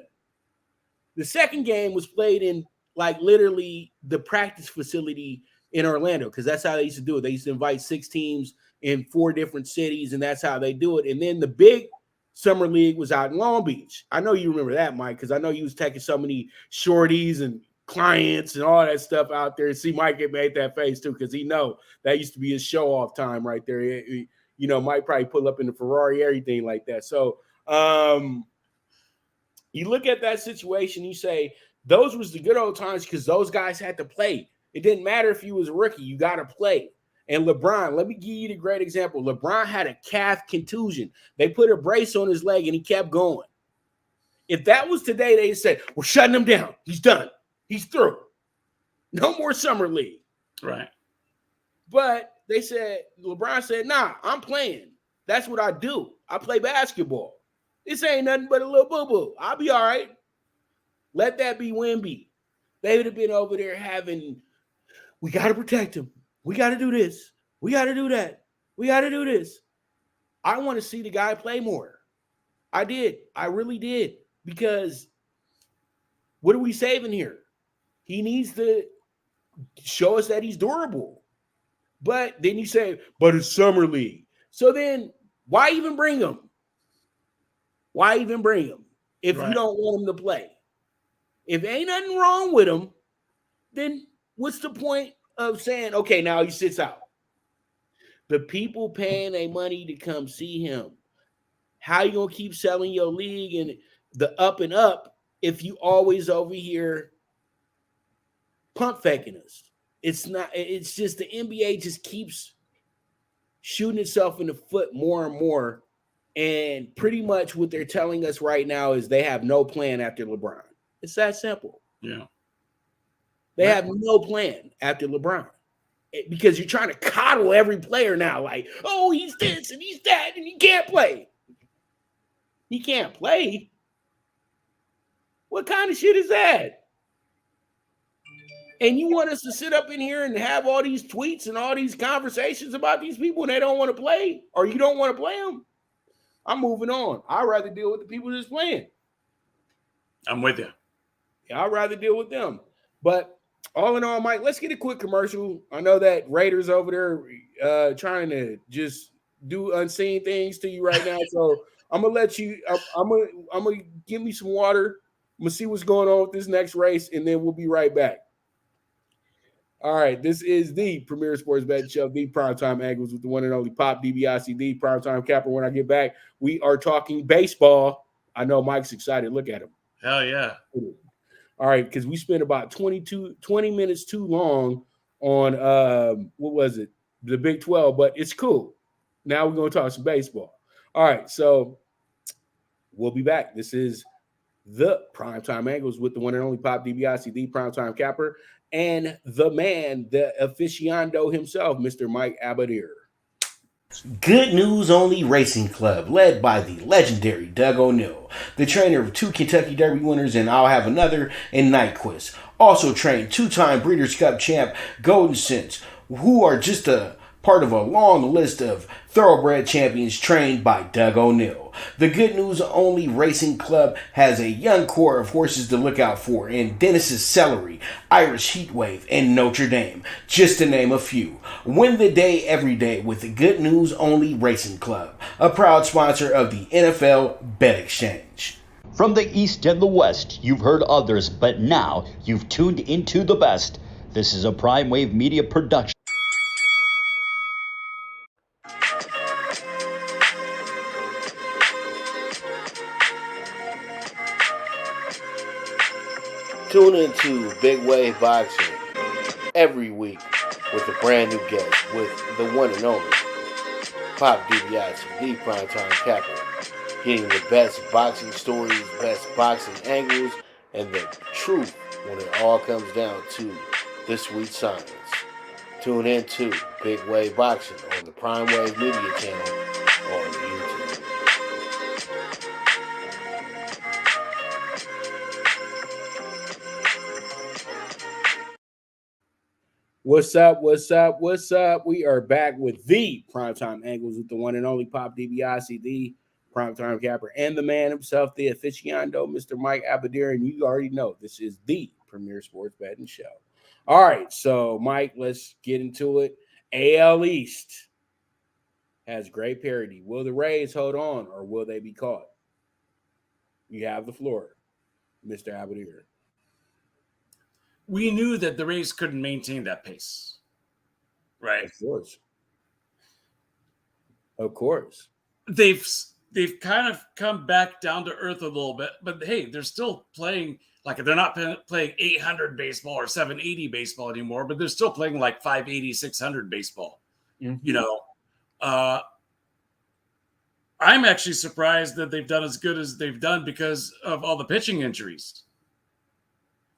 S2: The second game was played in like literally the practice facility in Orlando, because that's how they used to do it. They used to invite 6 teams in 4 different cities, and that's how they do it. And then the big Summer League was out in Long Beach. I know you remember that, Mike, because I know you was taking so many shorties and clients and all that stuff out there. See, Mike had made that face too, because he know that used to be his show-off time right there. Mike probably pull up in the Ferrari, everything like that. So you look at that situation, you say, those was the good old times because those guys had to play. It didn't matter if you was a rookie. You got to play. And LeBron, let me give you the great example. LeBron had a calf contusion. They put a brace on his leg, and he kept going. If that was today, they'd say, we're shutting him down. He's done. He's through. No more Summer League.
S3: Right.
S2: But LeBron said, nah, I'm playing. That's what I do. I play basketball. This ain't nothing but a little boo-boo. I'll be all right. Let that be Wemby. They would have been over there we got to protect him. We got to do this. We got to do that. We got to do this. I want to see the guy play more. I did. I really did. Because what are we saving here? He needs to show us that he's durable. But then you say, but it's Summer League. So then why even bring him? Why even bring him if you don't want him to play? If ain't nothing wrong with him, then what's the point of saying, okay, now he sits out? The people paying their money to come see him. How you going to keep selling your league and the up and up if you always over here pump faking us? It's just the NBA just keeps shooting itself in the foot more and more. And pretty much what they're telling us right now is they have no plan after LeBron. It's that simple.
S3: Yeah.
S2: They have no plan after LeBron because you're trying to coddle every player now. Like, oh, he's this and he's that and he can't play. He can't play? What kind of shit is that? And you want us to sit up in here and have all these tweets and all these conversations about these people and they don't want to play, or you don't want to play them? I'm moving on. I'd rather deal with the people that's playing.
S3: I'm with you.
S2: Yeah, I'd rather deal with them. But all in all, Mike, let's get a quick commercial. I know that Raiders over there trying to just do unseen things to you right now. So I'm gonna let you. I'm gonna give me some water. I'm gonna see what's going on with this next race, and then we'll be right back. All right, this is the premier sports betting show, the Primetime Angles, with the one and only Pop DiBiase, the Primetime Capper. When I get back, we are talking baseball. I know Mike's excited. Look at him.
S3: Hell yeah.
S2: All right, because we spent about 20 minutes too long on, what was it, the Big 12, but it's cool. Now we're going to talk some baseball. All right, so we'll be back. This is the Primetime Angles with the one and only Pop DiBiase, the Primetime Capper, and the man, the aficionado himself, Mr. Mike Abadir.
S4: Good News Only Racing Club, led by the legendary Doug O'Neill, the trainer of 2 Kentucky Derby winners and I'll Have Another and Nyquist. Also trained 2-time Breeders' Cup champ Golden Sense, who are just a part of a long list of thoroughbred champions trained by Doug O'Neill. The Good News Only Racing Club has a young core of horses to look out for in Dennis's Celery, Irish Heatwave, and Notre Dame, just to name a few. Win the day every day with the Good News Only Racing Club, a proud sponsor of the NFL Bet Exchange.
S1: From the East and the West, you've heard others, but now you've tuned into the best. This is a Prime Wave Media production.
S4: Tune into Big Wave Boxing every week with a brand new guest with the one and only Pop DiBiase, the primetime capper, getting the best boxing stories, best boxing angles, and the truth when it all comes down to the sweet science. Tune in to Big Wave Boxing on the Prime Wave Media channel on YouTube.
S2: What's up? What's up? What's up? We are back with the Primetime Angles with the one and only Pop DiBiase, the primetime capper, and the man himself, the aficionado, Mr. Mike Abadir. And you already know this is the premier sports betting show. All right, so Mike, let's get into it. AL East has great parity. Will the Rays hold on, or will they be caught? You have the floor, Mr. Abadir.
S3: We knew that the Rays couldn't maintain that pace, right?
S2: Of course. Of course.
S3: They've kind of come back down to earth a little bit, but hey, they're still playing like they're not playing 800 baseball or 780 baseball anymore, but they're still playing like 580, 600 baseball.
S2: Mm-hmm.
S3: You know, I'm actually surprised that they've done as good as they've done because of all the pitching injuries.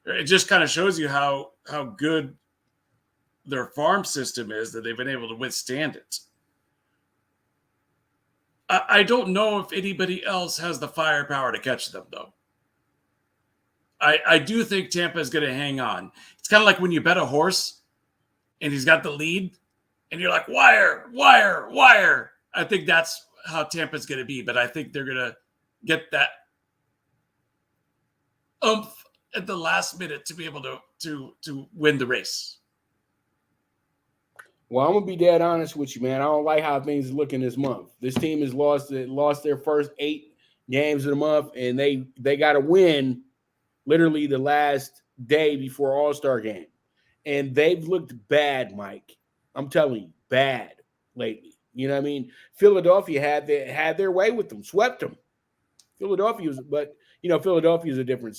S3: It just kind of shows you how good their farm system is that they've been able to withstand it. I don't know if anybody else has the firepower to catch them, though. I do think Tampa is going to hang on. It's kind of like when you bet a horse and he's got the lead and you're like, wire, wire, wire. I think that's how Tampa's going to be, but I think they're going to get that oomph at the last minute to be able to win the race.
S2: Well, I'm gonna be dead honest with you, man. I don't like how things are looking this month. This team has lost their first 8 games of the month, and they got to win literally the last day before All-Star game, and they've looked bad, Mike. I'm telling you, bad lately. You know what I mean? Philadelphia had their way with them, swept them. Philadelphia is a different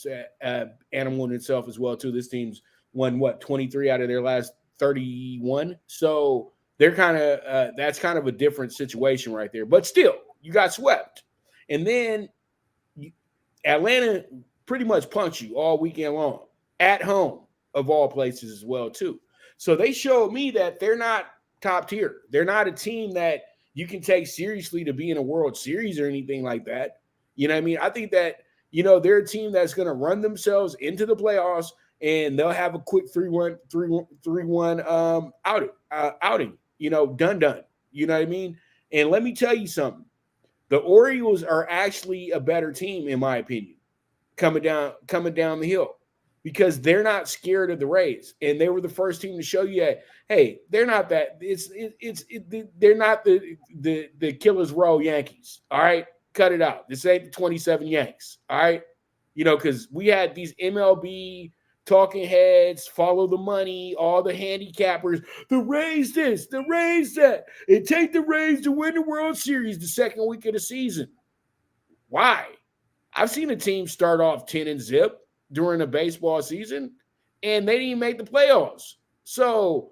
S2: animal in itself as well, too. This team's won, 23 out of their last 31? So they're kind of that's kind of a different situation right there. But still, you got swept. And then Atlanta pretty much punked you all weekend long at home, of all places as well, too. So they showed me that they're not top tier. They're not a team that you can take seriously to be in a World Series or anything like that. You know what I mean? I think that, they're a team that's going to run themselves into the playoffs, and they'll have a quick 3-1 outing. Done. You know what I mean? And let me tell you something. The Orioles are actually a better team, in my opinion, coming down the hill, because they're not scared of the Rays, and they were the first team to show you that, hey, they're not that. They're not the Killers Row Yankees. All right. Cut it out. This ain't the 27 Yanks, all right? Because we had these MLB talking heads, follow the money, all the handicappers, the Rays this, the Rays that. It take the Rays to win the World Series the second week of the season. Why? I've seen a team start off 10-0 during a baseball season, and they didn't make the playoffs. So,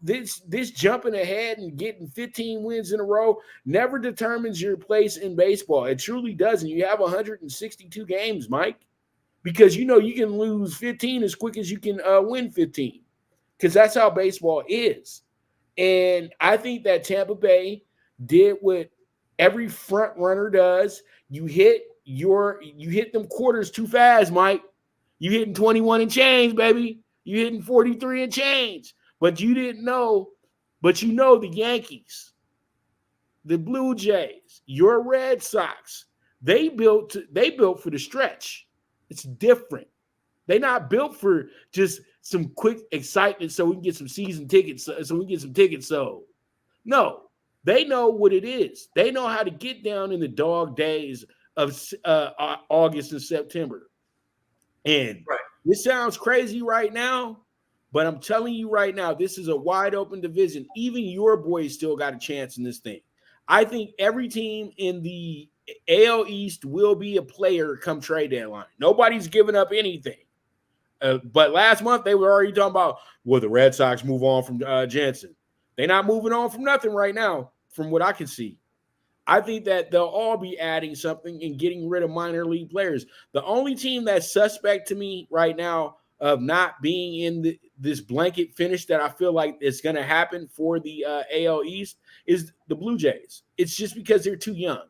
S2: this jumping ahead and getting 15 wins in a row never determines your place in baseball. It truly doesn't. You have 162 games, Mike, because you can lose 15 as quick as you can win 15, because that's how baseball is. And I think that Tampa Bay did what every front runner does. You hit them quarters too fast, Mike. You hitting 21 and change, baby. You hitting 43 and change. But you didn't know, the Yankees, the Blue Jays, your Red Sox, they built for the stretch. It's different. They're not built for just some quick excitement so we can get some season tickets, so we can get some tickets sold. No, they know what it is. They know how to get down in the dog days of August and September. And This sounds crazy right now, but I'm telling you right now, this is a wide open division. Even your boys still got a chance in this thing. I think every team in the AL East will be a player come trade deadline. Nobody's giving up anything. But last month they were already talking about, will the Red Sox move on from Jansen? They're not moving on from nothing right now, from what I can see. I think that they'll all be adding something and getting rid of minor league players. The only team that's suspect to me right now of not being in this blanket finish that I feel like is going to happen for the AL East is the Blue Jays. It's just because they're too young.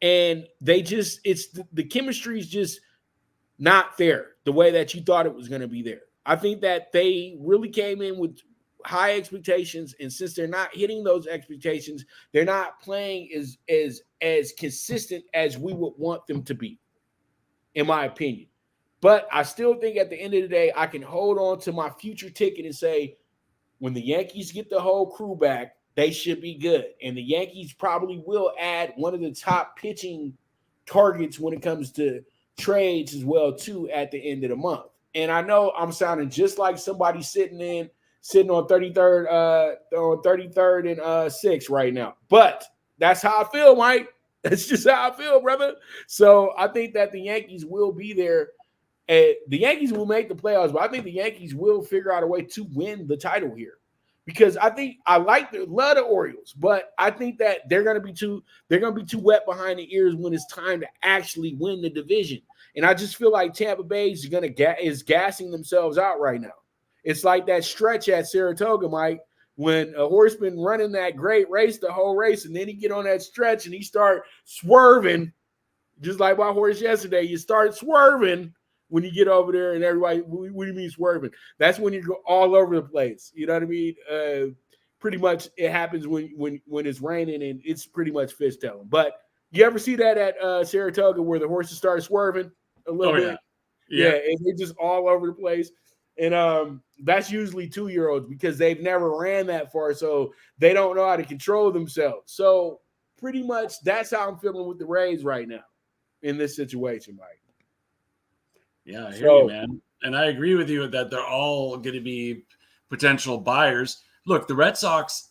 S2: And the chemistry is just not there the way that you thought it was going to be there. I think that they really came in with high expectations, and since they're not hitting those expectations, they're not playing as consistent as we would want them to be, in my opinion. But I still think at the end of the day, I can hold on to my future ticket and say, when the Yankees get the whole crew back, they should be good. And the Yankees probably will add one of the top pitching targets when it comes to trades as well, too, at the end of the month. And I know I'm sounding just like somebody sitting on 33rd and 6th right now. But that's how I feel, Mike. That's just how I feel, brother. So I think that the Yankees will be there. The Yankees will make the playoffs, but I think the Yankees will figure out a way to win the title here. Because I think I love the Orioles, but I think that they're gonna be too wet behind the ears when it's time to actually win the division. And I just feel like Tampa Bay is gassing themselves out right now. It's like that stretch at Saratoga, Mike, when a horse been running that great race the whole race, and then he get on that stretch and he start swerving, just like my horse yesterday. You start swerving when you get over there, and everybody, what do you mean swerving? That's when you go all over the place. You know what I mean? Pretty much it happens when it's raining, and it's pretty much fishtailing. But you ever see that at Saratoga where the horses start swerving a little bit? Yeah, and they're just all over the place. And that's usually 2-year-olds because they've never ran that far, so they don't know how to control themselves. So pretty much that's how I'm feeling with the Rays right now in this situation, Mike.
S3: Yeah, I hear you, man. And I agree with you that they're all going to be potential buyers. Look, the Red Sox,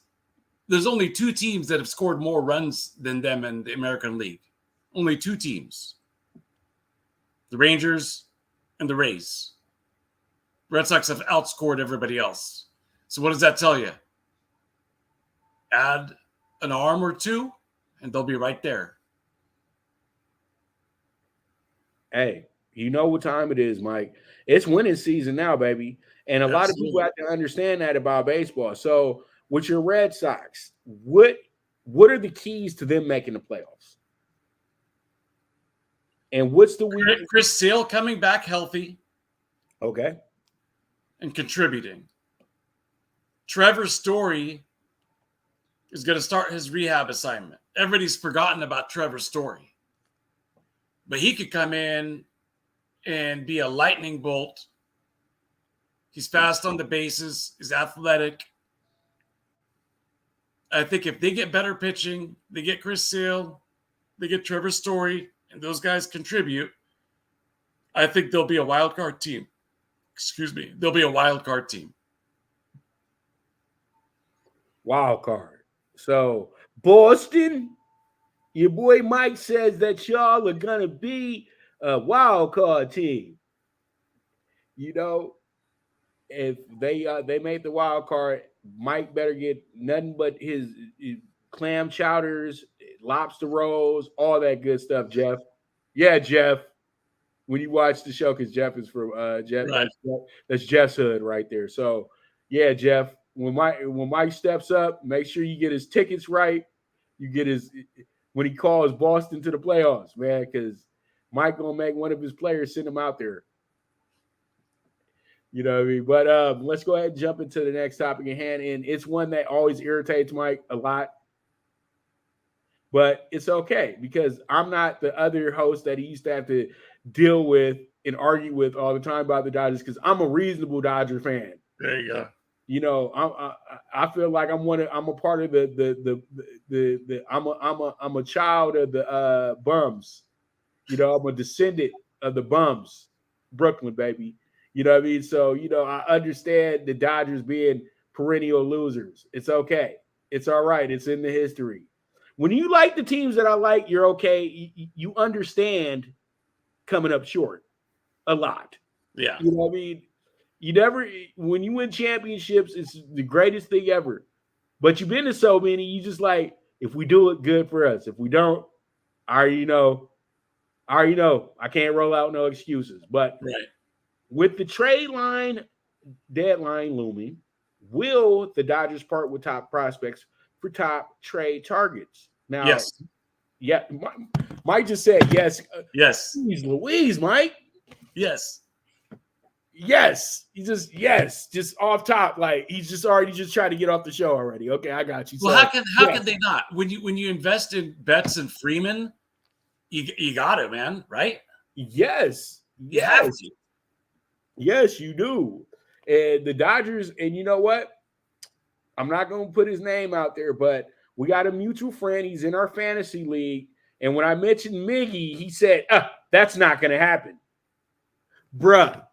S3: there's only 2 teams that have scored more runs than them in the American League. Only 2 teams. The Rangers and the Rays. Red Sox have outscored everybody else. So what does that tell you? Add an arm or 2, and they'll be right there.
S2: Hey, you know what time it is, Mike. It's winning season now, baby. And a lot of people have to understand that about baseball. So with your Red Sox, what are the keys to them making the playoffs? And what's the weird?
S3: Chris Sale coming back healthy.
S2: Okay.
S3: And contributing. Trevor Story is going to start his rehab assignment. Everybody's forgotten about Trevor Story. But he could come in and be a lightning bolt. He's fast on the bases. He's athletic. I think if they get better pitching, they get Chris Sale, they get Trevor Story, and those guys contribute, I think they'll be a wild card team. They'll be a wild card team.
S2: Wild card. So, Boston, your boy Mike says that y'all are going to be a wild card team. You know, if they made the wild card, Mike better get nothing but his clam chowders, lobster rolls, all that good stuff, Jeff. Yeah, Jeff. When you watch the show, because Jeff is from Jeff, right. That's Jeff's hood right there. So, yeah, Jeff, when Mike steps up, make sure you get his tickets right. You get when he calls Boston to the playoffs, man, because Mike gonna make one of his players send him out there. You know what I mean? But let's go ahead and jump into the next topic at hand, and it's one that always irritates Mike a lot. But it's okay because I'm not the other host that he used to have to deal with and argue with all the time about the Dodgers because I'm a reasonable Dodger fan.
S3: There you go.
S2: You know, I feel like I'm a part of I'm a child of the bums. You know, I'm a descendant of the bums, Brooklyn, baby. You know what I mean? So, you know, I understand the Dodgers being perennial losers. It's okay. It's all right. It's in the history. When you like the teams that I like, you're okay. You understand coming up short a lot.
S3: Yeah.
S2: You know what I mean? You never, when you win championships, it's the greatest thing ever. But you've been to so many, you just like, if we do it, good for us. If we don't, I already know. I can't roll out no excuses. But
S3: Right.
S2: with the trade line deadline looming, will the Dodgers part with top prospects for top trade targets? Now,
S3: Yes.
S2: yeah, Mike just said yes.
S3: Yes.
S2: Jeez Louise, Mike.
S3: Yes.
S2: Yes. Just off top. Like he's just already just trying to get off the show already. Okay, I got you.
S3: Well,
S2: So,
S3: how can they not? When you invest in Betts and Freeman, you got it, man, right?
S2: Yes.
S3: You have to.
S2: Yes, you do. And the Dodgers, and you know what? I'm not going to put his name out there, but we got a mutual friend. He's in our fantasy league. And when I mentioned Miggy, he said, that's not going to happen. Bruh,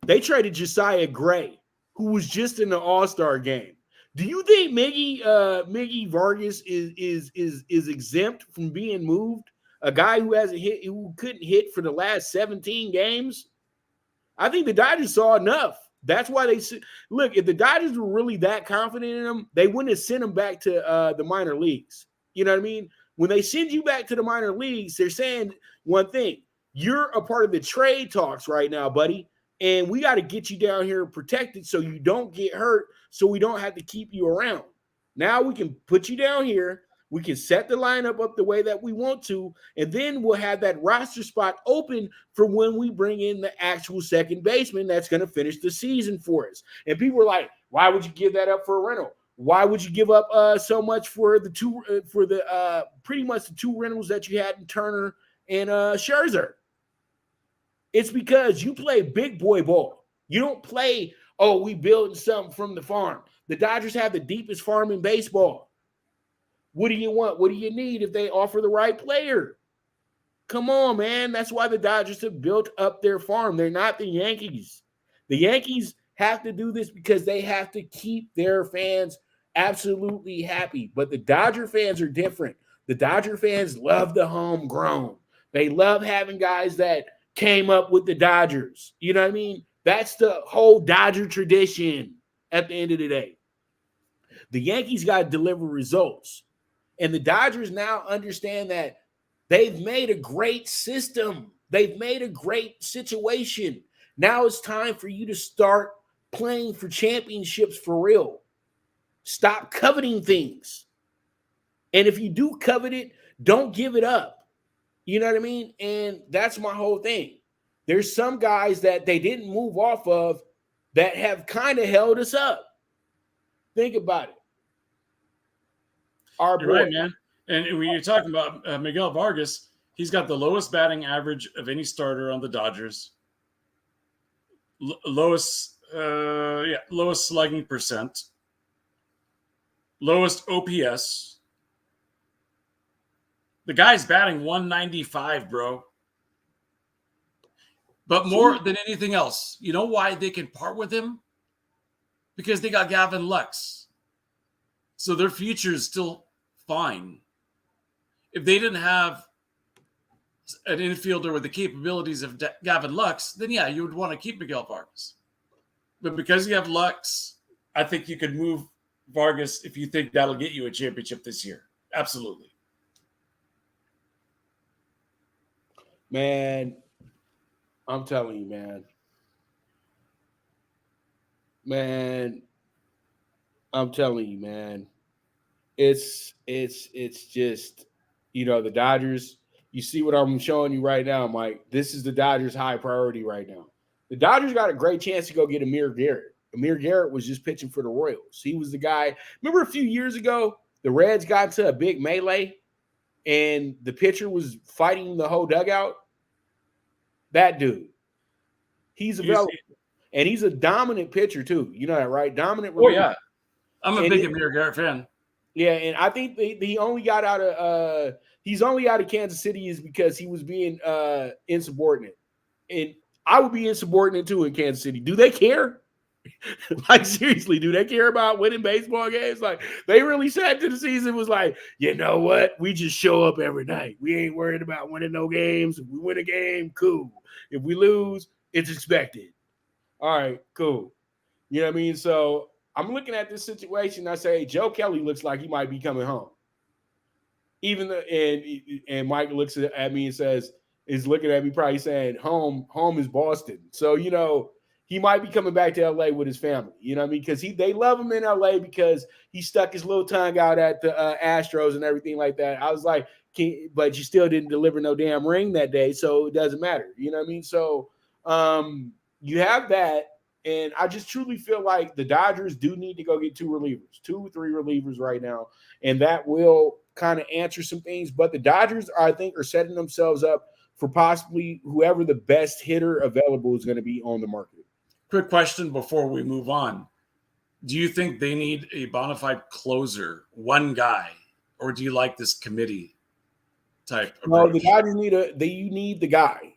S2: they traded Josiah Gray, who was just in the All-Star game. Do you think Miggy Vargas is exempt from being moved? A guy who hasn't hit, who couldn't hit for the last 17 games? I think the Dodgers saw enough. That's why they look. If the Dodgers were really that confident in him, they wouldn't have sent him back to the minor leagues. You know what I mean? When they send you back to the minor leagues, they're saying one thing: you're a part of the trade talks right now, buddy, and we got to get you down here protected so you don't get hurt, so we don't have to keep you around. Now we can put you down here. We can set the lineup up the way that we want to, and then we'll have that roster spot open for when we bring in the actual second baseman that's going to finish the season for us. And people are like, why would you give that up for a rental? Why would you give up so much for the pretty much the two rentals that you had in Turner and Scherzer? It's because you play big boy ball. You don't play, we building something from the farm. The Dodgers have the deepest farm in baseball. What do you want? What do you need if they offer the right player? Come on, man. That's why the Dodgers have built up their farm. They're not the Yankees. The Yankees have to do this because they have to keep their fans absolutely happy. But the Dodger fans are different. The Dodger fans love the homegrown. They love having guys that came up with the Dodgers. You know what I mean? That's the whole Dodger tradition at the end of the day. The Yankees got to deliver results. And the Dodgers now understand that they've made a great system. They've made a great situation. Now it's time for you to start playing for championships for real. Stop coveting things. And if you do covet it, don't give it up. You know what I mean? And that's my whole thing. There's some guys that they didn't move off of that have kind of held us up. Think about it.
S3: You're right, man. And when you're talking about Miguel Vargas, he's got the lowest batting average of any starter on the Dodgers. Lowest slugging percent. Lowest OPS. The guy's batting 195, bro. But more than anything else, you know why they can part with him? Because they got Gavin Lux. So their future is still fine. If they didn't have an infielder with the capabilities of Gavin Lux, then yeah, you would want to keep Miguel Vargas. But because you have Lux, I think you could move Vargas if you think that'll get you a championship this year. Absolutely.
S2: Man, I'm telling you, man. I'm telling you, man. It's just, the Dodgers. You see what I'm showing you right now, Mike. This is the Dodgers' high priority right now. The Dodgers got a great chance to go get Amir Garrett. Amir Garrett was just pitching for the Royals. He was the guy. Remember a few years ago, the Reds got into a big melee and the pitcher was fighting the whole dugout? That dude. He's available. And he's a dominant pitcher, too. You know that, right? Dominant.
S3: Oh, yeah. I'm a big Amir Garrett fan.
S2: Yeah, and I think he only got out of he's only out of Kansas City is because he was being insubordinate. And I would be insubordinate too in Kansas City. Do they care? Like, seriously, do they care about winning baseball games? Like, they really sat to the season was like, you know what? We just show up every night. We ain't worried about winning no games. If we win a game, cool. If we lose, it's expected. All right, cool. You know what I mean? So I'm looking at this situation. I say, Joe Kelly looks like he might be coming home. Even and Mike looks at me and is looking at me probably saying, home is Boston. So, he might be coming back to LA with his family. You know what I mean? Because they love him in LA because he stuck his little tongue out at the Astros and everything like that. I was like, but you still didn't deliver no damn ring that day, so it doesn't matter. You know what I mean? So you have that. And I just truly feel like the Dodgers do need to go get 2 or 3 relievers right now. And that will kind of answer some things. But the Dodgers, I think, are setting themselves up for possibly whoever the best hitter available is going to be on the market.
S3: Quick question before we move on. Do you think they need a bona fide closer, one guy, or do you like this committee type approach?
S2: No, the Dodgers you need the guy.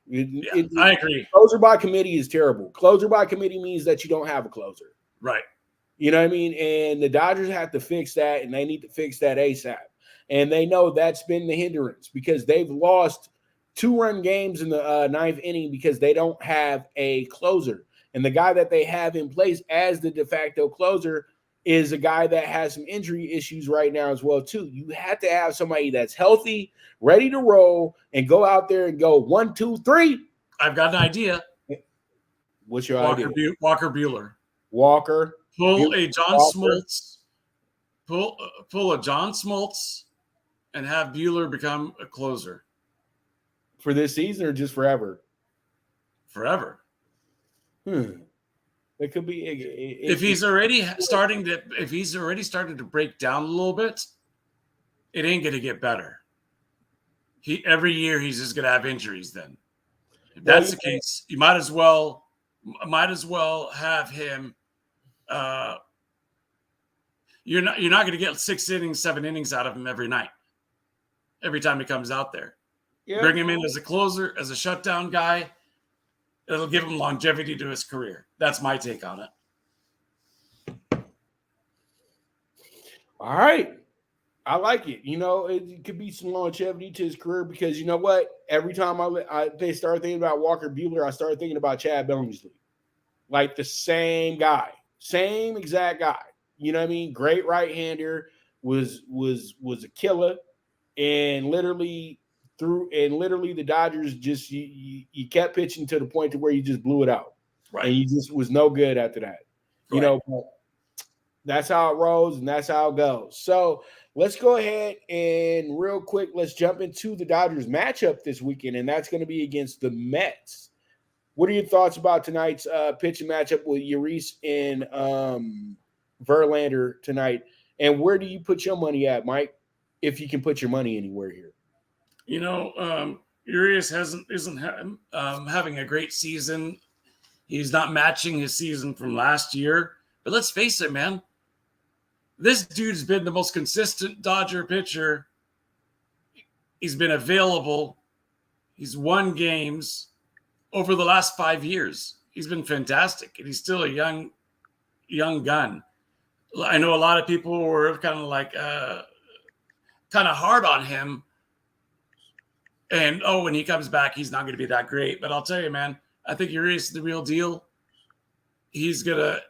S3: I agree.
S2: Closer by committee is terrible. Closer by committee means that you don't have a closer.
S3: Right.
S2: You know what I mean? And the Dodgers have to fix that, and they need to fix that ASAP. And they know that's been the hindrance because they've lost 2-run games in the 9th inning because they don't have a closer. And the guy that they have in place as the de facto closer is a guy that has some injury issues right now as well, too. You have to have somebody that's healthy, ready to roll, and go out there and go 1, 2, 3.
S3: I've got an idea.
S2: What's your idea?
S3: Walker Buehler.
S2: Walker.
S3: Pull a John Smoltz. Pull a John Smoltz and have Buehler become a closer.
S2: For this season or just forever?
S3: Forever.
S2: It could be
S3: if he's already starting to break down a little bit, it ain't gonna get better. Every year he's just gonna have injuries then. If that's the case, you might as well have him you're not gonna get 6 innings, 7 innings out of him every night. Every time he comes out there. Yeah. Bring him in as a closer, as a shutdown guy. It'll give him longevity to his career. That's my take on it.
S2: All right. I like it. It could be some longevity to his career because you know what? Every time they start thinking about Walker Buehler, I start thinking about Chad Billingsley. Like the same guy. Same exact guy. You know what I mean? Great right-hander, was a killer, and literally the Dodgers just you kept pitching to the point to where you just blew it out. Right. And you just was no good after that. Right. That's how it rolls and that's how it goes. So let's go ahead and real quick, let's jump into the Dodgers matchup this weekend, and that's going to be against the Mets. What are your thoughts about tonight's pitching matchup with Urias and Verlander tonight? And where do you put your money at, Mike, if you can put your money anywhere here?
S3: Urias isn't having a great season. He's not matching his season from last year. But let's face it, man. This dude's been the most consistent Dodger pitcher. He's been available. He's won games over the last 5 years. He's been fantastic, and he's still a young gun. I know a lot of people were kind of hard on him. And when he comes back, he's not going to be that great. But I'll tell you, man, I think Urias is the real deal. He's the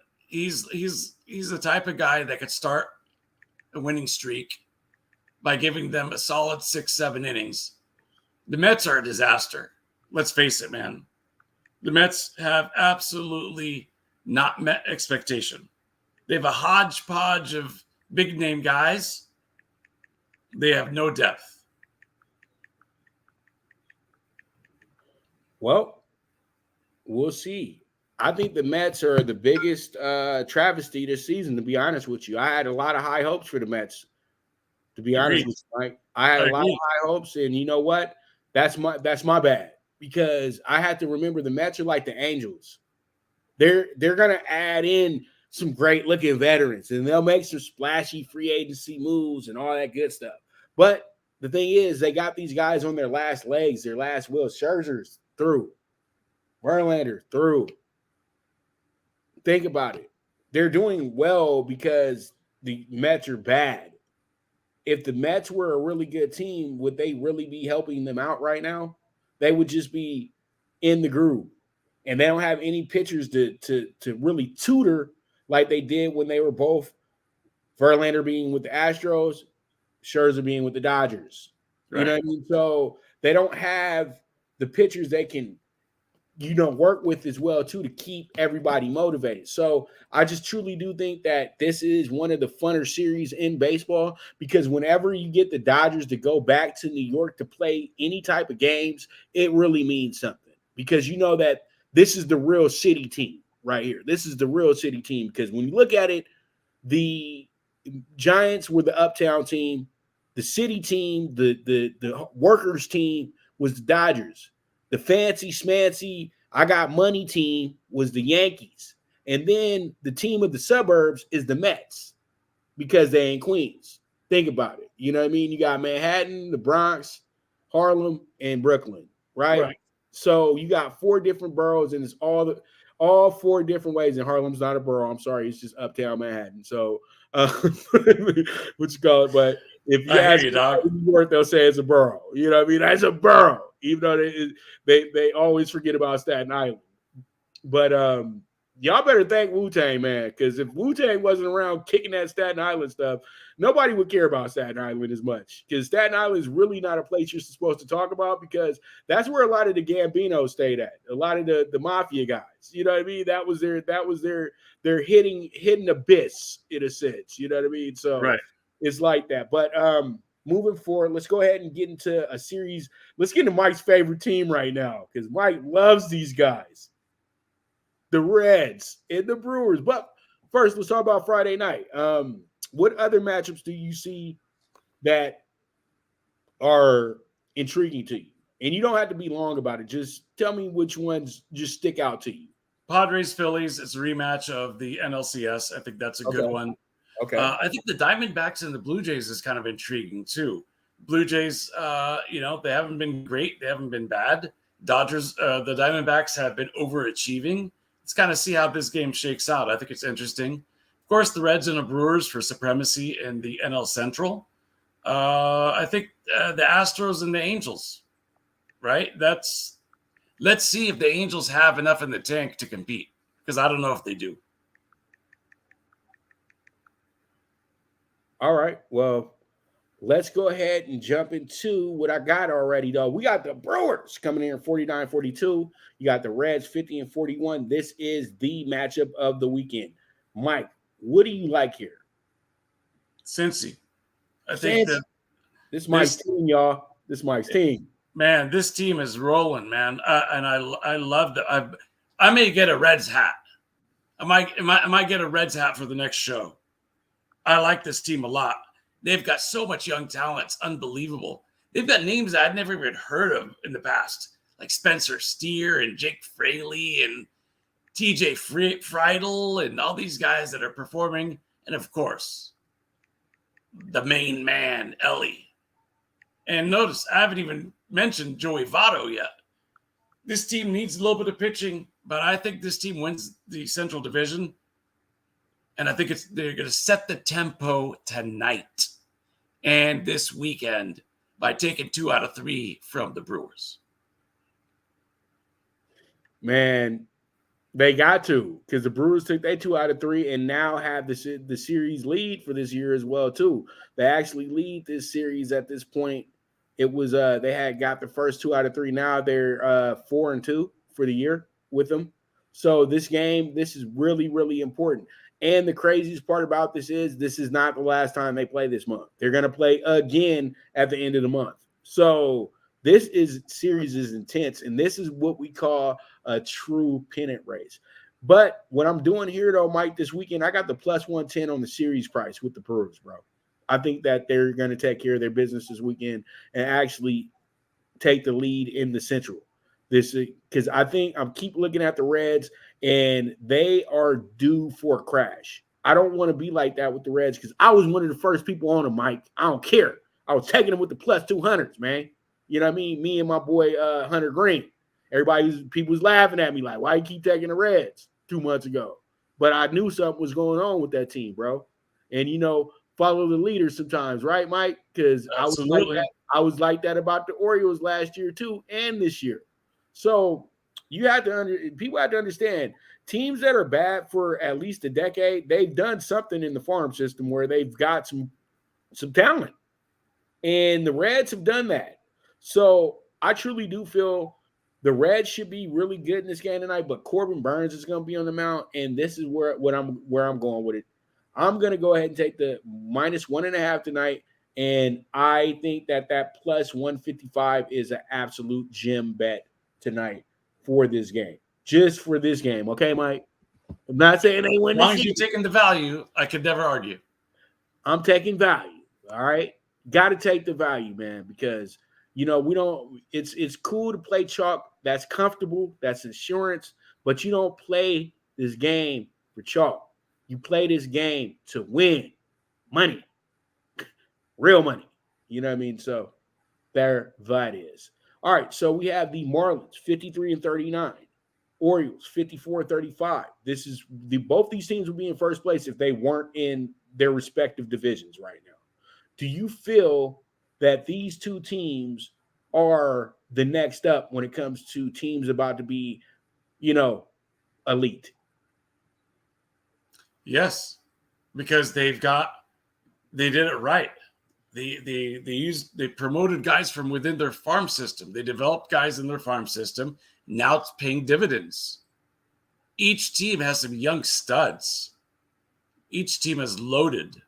S3: type of guy that could start a winning streak by giving them a solid 6-7 innings. The Mets are a disaster. Let's face it, man. The Mets have absolutely not met expectation. They have a hodgepodge of big name guys. They have no depth.
S2: Well, we'll see. I think the Mets are the biggest travesty this season, to be honest with you. I had a lot of high hopes for the Mets, to be honest with you, Mike. I had a lot of high hopes, and you know what? That's my bad, because I had to remember the Mets are like the Angels. They're going to add in some great-looking veterans, and they'll make some splashy free agency moves and all that good stuff. But the thing is, they got these guys on their last legs, their last wheels. Scherzer's through. Verlander through. Think about it. They're doing well because the Mets are bad. If the Mets were a really good team, would they really be helping them out right now? They would just be in the groove. and they don't have any pitchers to really tutor like they did when they were both Verlander being with the Astros, Scherzer being with the Dodgers.
S3: Right.
S2: You know what I mean? So they don't have the pitchers they can, work with as well too to keep everybody motivated. So I just truly do think that this is one of the funner series in baseball, because whenever you get the Dodgers to go back to New York to play any type of games, it really means something, because you know that this is the real city team right here. This is the real city team, because when you look at it, the Giants were the uptown team, the city team, the workers team was the Dodgers. The fancy schmancy, I got money team was the Yankees. And then the team of the suburbs is the Mets, because they in Queens. Think about it. You know what I mean? You got Manhattan, the Bronx, Harlem, and Brooklyn, right? So you got 4 different boroughs, and it's all 4 different ways. And Harlem's not a borough. I'm sorry. It's just uptown Manhattan. So what you call it? But if you ask New York, they'll say it's a borough. You know what I mean? That's a borough, even though they always forget about Staten Island. But y'all better thank Wu-Tang, man, because if Wu-Tang wasn't around kicking that Staten Island stuff, nobody would care about Staten Island as much, because Staten Island is really not a place you're supposed to talk about, because that's where a lot of the Gambinos stayed at. A lot of the mafia guys, you know what I mean? That was their hidden abyss, in a sense, you know what I mean? So it's like that. But moving forward, let's go ahead and get into a series. Let's get into Mike's favorite team right now, because Mike loves these guys, the Reds and the Brewers. But first, let's talk about Friday night. What other matchups do you see that are intriguing to you? And you don't have to be long about it. Just tell me which ones just stick out to you.
S3: Padres Phillies is a rematch of the NLCS. I think that's a good one.
S2: Okay.
S3: I think the Diamondbacks and the Blue Jays is kind of intriguing too. Blue Jays, they haven't been great. They haven't been bad. Dodgers, the Diamondbacks have been overachieving. Let's kind of see how this game shakes out. I think it's interesting. Of course, the Reds and the Brewers for supremacy in the NL Central. I think the Astros and the Angels, right? Let's see if the Angels have enough in the tank to compete, because I don't know if they do.
S2: All right. Well, let's go ahead and jump into what I got already, though. We got the Brewers coming in 49-42. You got the Reds 50-41. This is the matchup of the weekend. Mike, what do you like here?
S3: Cincy. I think that
S2: this Mike's team, y'all. This Mike's team.
S3: Man, this team is rolling, man. And I love that. I may get a Reds hat. I might get a Reds hat for the next show. I like this team a lot. They've got so much young talent. It's unbelievable. They've got names I'd never even heard of in the past, like Spencer Steer and Jake Fraley and TJ Friedel and all these guys that are performing. And, of course, the main man, Ellie. And notice, I haven't even mentioned Joey Votto yet. This team needs a little bit of pitching, but I think this team wins the Central Division. And I think they're going to set the tempo tonight and this weekend by taking 2 out of 3 from the Brewers.
S2: Man, they got to, because the Brewers took their 2 out of 3 and now have the series lead for this year as well, too. They actually lead this series at this point. It was they had got the first 2 out of 3. Now they're 4-2 for the year with them. So this is really, really important. And the craziest part about this is not the last time they play this month. They're going to play again at the end of the month. So this series is intense, and this is what we call a true pennant race. But what I'm doing here, though, Mike, this weekend, I got the plus 110 on the series price with the Brewers, bro. I think that they're going to take care of their business this weekend and actually take the lead in the Central. Because I think I'm keep looking at the Reds, and they are due for a crash. I don't want to be like that with the Reds, because I was one of the first people on them, Mike. I don't care. I was taking them with the plus 200s, man. You know what I mean? Me and my boy Hunter Green. People was laughing at me like, why you keep taking the Reds 2 months ago? But I knew something was going on with that team, bro. And, follow the leader sometimes, right, Mike? Because I was like that about the Orioles last year, too, and this year. So People have to understand, teams that are bad for at least a decade, they've done something in the farm system where they've got some talent. And the Reds have done that. So I truly do feel the Reds should be really good in this game tonight, but Corbin Burns is going to be on the mound, and this is where I'm going with it. I'm going to go ahead and take the -1.5 tonight, and I think that plus 155 is an absolute gem bet tonight for this game. Just for this game, okay, Mike? I'm not saying they win.
S3: As long as you're taking the value, I could never argue.
S2: I'm taking value, all right? Got to take the value, man, because we don't. It's cool to play chalk. That's comfortable. That's insurance. But you don't play this game for chalk. You play this game to win money, real money. You know what I mean? So there that is. All right. So we have the Marlins 53-39, Orioles 54-35. This is both these teams would be in first place if they weren't in their respective divisions right now. Do you feel that these two teams are the next up when it comes to teams about to be, elite?
S3: Yes, because they did it right. They promoted guys from within their farm system. They developed guys in their farm system. Now it's paying dividends. Each team has some young studs. Each team is loaded.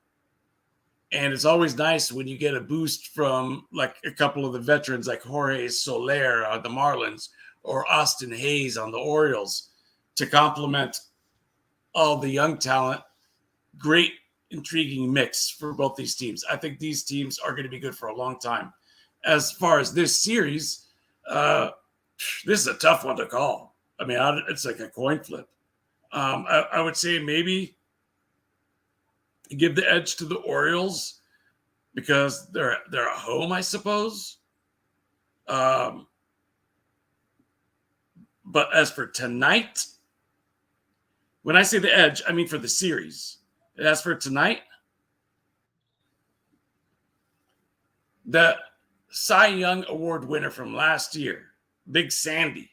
S3: And it's always nice when you get a boost from like a couple of the veterans like Jorge Soler on the Marlins or Austin Hayes on the Orioles to complement all the young talent. Great, intriguing mix for both these teams. I think these teams are going to be good for a long time. As far as this series, this is a tough one to call. I mean, it's like a coin flip. I would say maybe give the edge to the Orioles because they're at home, I suppose. But as for tonight, when I say the edge, I mean for the series. As for tonight, the Cy Young Award winner from last year, Big Sandy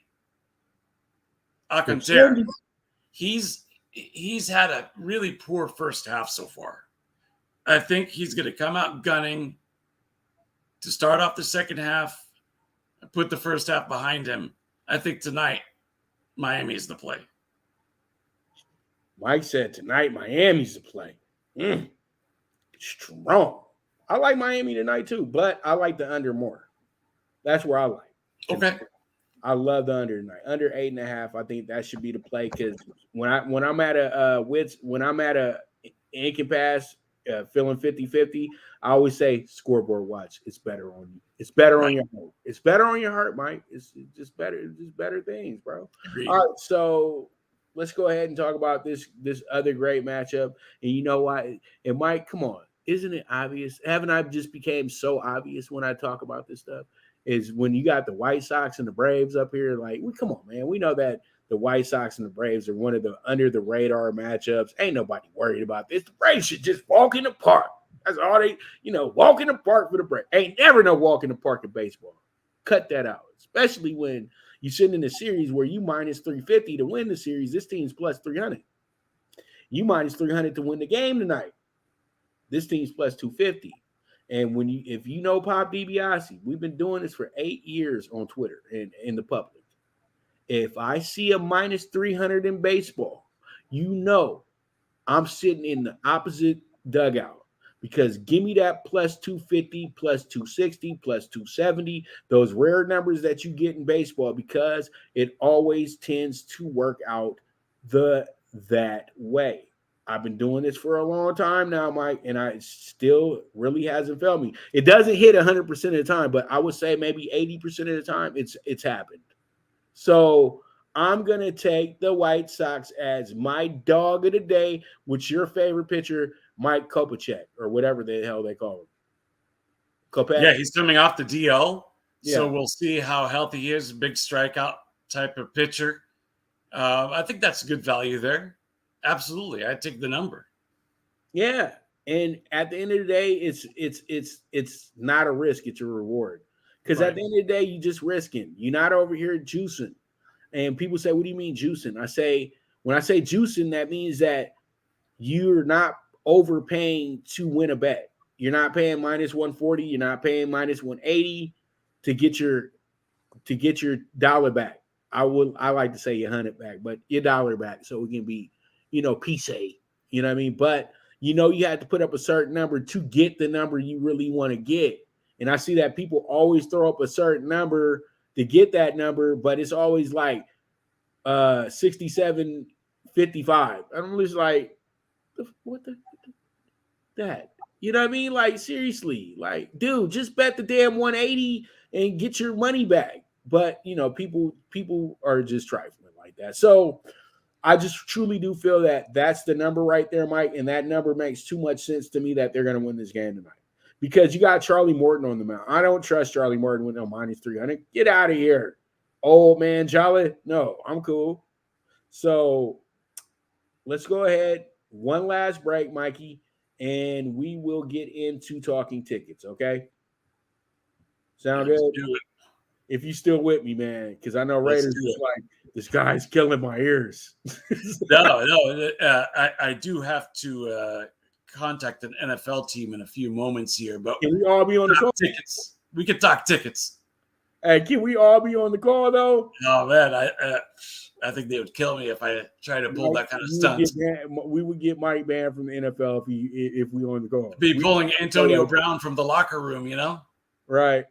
S3: Alcantara, he's had a really poor first half so far. I think he's going to come out gunning to start off the second half and put the first half behind him. I think tonight, Miami is the play.
S2: Mike said tonight, Miami's the play. Strong. I like Miami tonight too, but I like the under more. That's where I like.
S3: Okay.
S2: I love the under tonight. Under 8.5. I think that should be the play because when I'm at a ink and pass, feeling 50-50, I always say scoreboard watch. It's better on you. It's better on your heart. It's better on your heart, Mike. It's just better. It's just better things, bro.
S3: Agreed.
S2: All right, so let's go ahead and talk about this other great matchup. And you know what? And Mike, come on. Isn't it obvious? Haven't I just became so obvious when I talk about this stuff? Is when you got the White Sox and the Braves up here, like, come on, man. We know that the White Sox and the Braves are one of the under-the-radar matchups. Ain't nobody worried about this. The Braves should just walk in the park. That's all they, walk in the park for the Braves. Ain't never no walk in the park in baseball. Cut that out, especially when you're sitting in a series where you -350 to win the series. This team's plus 300. You -300 to win the game tonight. This team's plus 250. And if you know Pop DiBiase, we've been doing this for 8 years on Twitter and in the public. If I see a -300 in baseball, I'm sitting in the opposite dugout because give me that plus 250, plus 260, plus 270, those rare numbers that you get in baseball because it always tends to work out that way. I've been doing this for a long time now, Mike, and I still really hasn't failed me. It doesn't hit 100% of the time, but I would say maybe 80% of the time it's happened. So I'm going to take the White Sox as my dog of the day with your favorite pitcher, Mike Kopechek, or whatever the hell they call him. Kopech?
S3: Yeah, he's coming off the DL,
S2: Yeah.
S3: so we'll see how healthy he is. Big strikeout type of pitcher. I think that's good value there. Absolutely, I'd take the number.
S2: Yeah, and at the end of the day, it's not a risk; it's a reward. Because at the end of the day, you just risking. You're not over here juicing. And people say, what do you mean juicing? When I say juicing, that means that you're not overpaying to win a bet. You're not paying minus 140. You're not paying minus 180 to get your dollar back. I like to say your 100 back, but your dollar back, so it can be, PC. You know what I mean? But you have to put up a certain number to get the number you really want to get. And I see that people always throw up a certain number to get that number, but it's always like 67.55. I'm just like, what that? You know what I mean? Like, seriously, like, dude, just bet the damn 180 and get your money back. But people are just trifling like that. So I just truly do feel that that's the number right there, Mike, and that number makes too much sense to me that they're going to win this game tonight. Because you got Charlie Morton on the mound. I don't trust Charlie Morton with no minus 300. Get out of here, old man Jolly. No, I'm cool. So let's go ahead. One last break, Mikey, and we will get into talking tickets, okay? Sound good? If you still with me, man, because I know Raiders is like, this guy's killing my ears.
S3: No, I do have to contact an NFL team in a few moments here, but
S2: can we all be on the call?
S3: Tickets. We can talk tickets.
S2: Hey, can we all be on the call though?
S3: Oh man, I think they would kill me if I tried to pull that kind of stunt.
S2: We would get Mike banned from the NFL if we on the call.
S3: Be pulling Antonio Brown from the locker room,
S2: Right.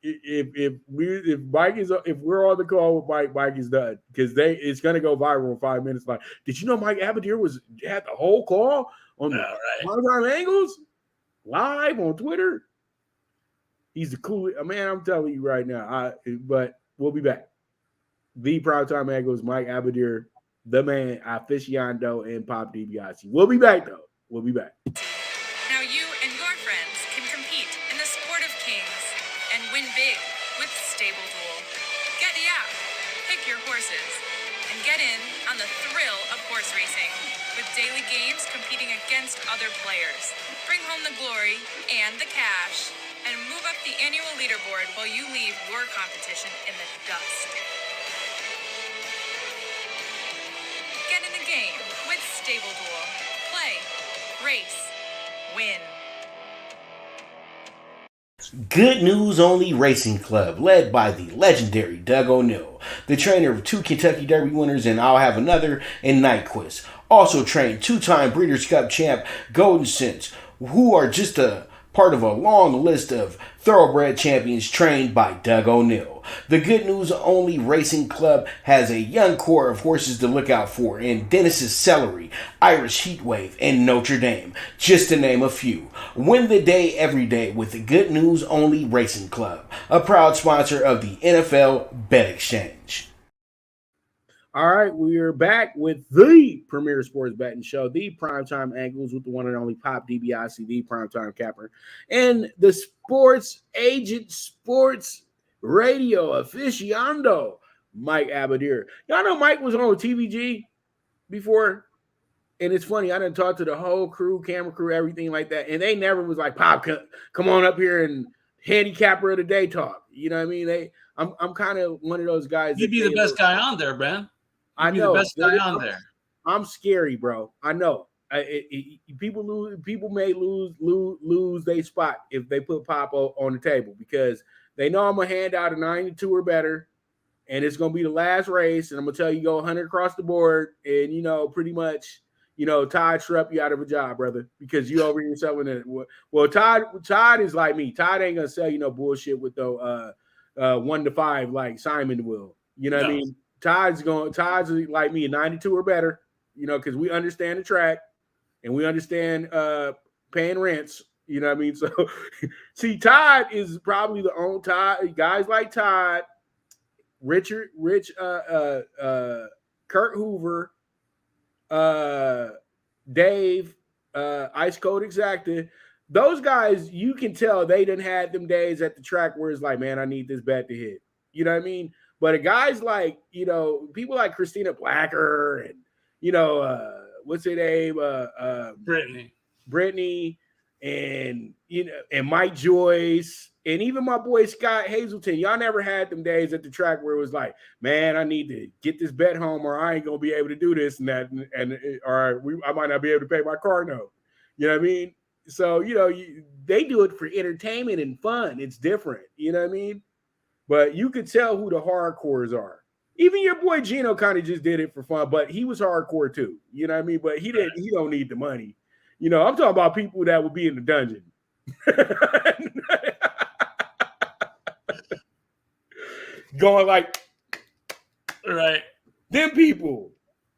S2: If we're on the call with Mike is done because it's gonna go viral in 5 minutes. Like, did you know Mike Abadir had the whole call on the PrimeTimeAngles live on Twitter? He's the coolest man. I'm telling you right now. But we'll be back. The PrimeTimeAngles, Mike Abadir, the man, aficionado, and Pop DiBiase. We'll be back though. We'll be back.
S5: Now you and your friends can compete in the sport of kings and win big with Stable Duel. Get the app, pick your horses, and get in on the thrill of horse racing with daily games competing against other players. Bring home the glory and the cash and move up the annual leaderboard while you leave your competition in the dust. Get in the game with Stable Duel. Play, race, win.
S4: Good News Only Racing Club, led by the legendary Doug O'Neill, the trainer of 2 Kentucky Derby winners, and I'll have another in Nyquist. Also trained 2-time Breeders' Cup champ Golden Sense, who are just a part of a long list of thoroughbred champions trained by Doug O'Neill. The Good News Only Racing Club has a young core of horses to look out for in Dennis's Celery, Irish Heatwave, and Notre Dame, just to name a few. Win the day every day with the Good News Only Racing Club, a proud sponsor of the NFL Bet Exchange.
S2: All right, we are back with the premier sports betting show, the PrimeTimeAngles, with the one and only Pop DiBiase, the primetime capper, and the sports agent, sports radio aficionado, Mike Abadir. Y'all know Mike was on TVG before, and it's funny, I didn't talk to the whole crew, camera crew, everything like that, and they never was like, Pop, come on up here and handicapper of the day talk. You know what I mean? I'm kind of one of those guys.
S3: You'd be the best guy on there, man.
S2: I know.
S3: The best guy on there.
S2: I'm scary, bro. I know. People may lose their spot if they put Pop on the table because they know I'm gonna hand out a 92 or better, and it's gonna be the last race, and I'm gonna tell you go 100 across the board, and pretty much, Todd Schrupp you out of a job, brother, because you over here selling it. Well, Todd is like me. Todd ain't gonna sell you no bullshit with the 1 to 5 like Simon will. You know what I mean? Todd's like me, a 92 or better, because we understand the track and we understand paying rents, you know what I mean? So, see, Todd is probably the only guys like Todd, Kurt Hoover, Dave, Ice Cold Exacta. Those guys, you can tell they done had them days at the track where it's like, man, I need this bet to hit. You know what I mean? But guys like, people like Christina Blacker and, what's her name?
S3: Brittany.
S2: and and Mike Joyce, and even my boy Scott Hazelton. Y'all never had them days at the track where it was like, man, I need to get this bet home, or I ain't gonna be able to do this and that, or I might not be able to pay my car note. You know what I mean? So they do it for entertainment and fun. It's different. You know what I mean? But you could tell who the hardcores are. Even your boy Gino kind of just did it for fun, but he was hardcore too. You know what I mean? But he didn't. He don't need the money. I'm talking about people that would be in the dungeon. Going like,
S3: right.
S2: Them people.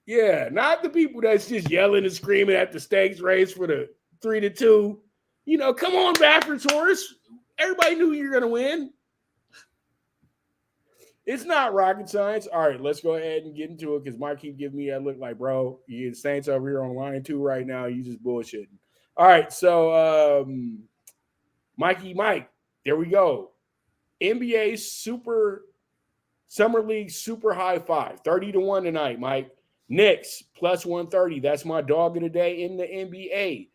S2: Yeah, not the people that's just yelling and screaming at the stakes race for the 3-2. Come on, Baffert's horse. Everybody knew you were going to win. It's not rocket science. All right, let's go ahead and get into it because Mike keep giving me that look like, bro, you Saints over here on line 2 right now. You just bullshitting. All right, so Mikey Mike, there we go. NBA Summer League Super High 5, 30-1 tonight, Mike. Knicks plus 130. That's my dog of the day in the NBA.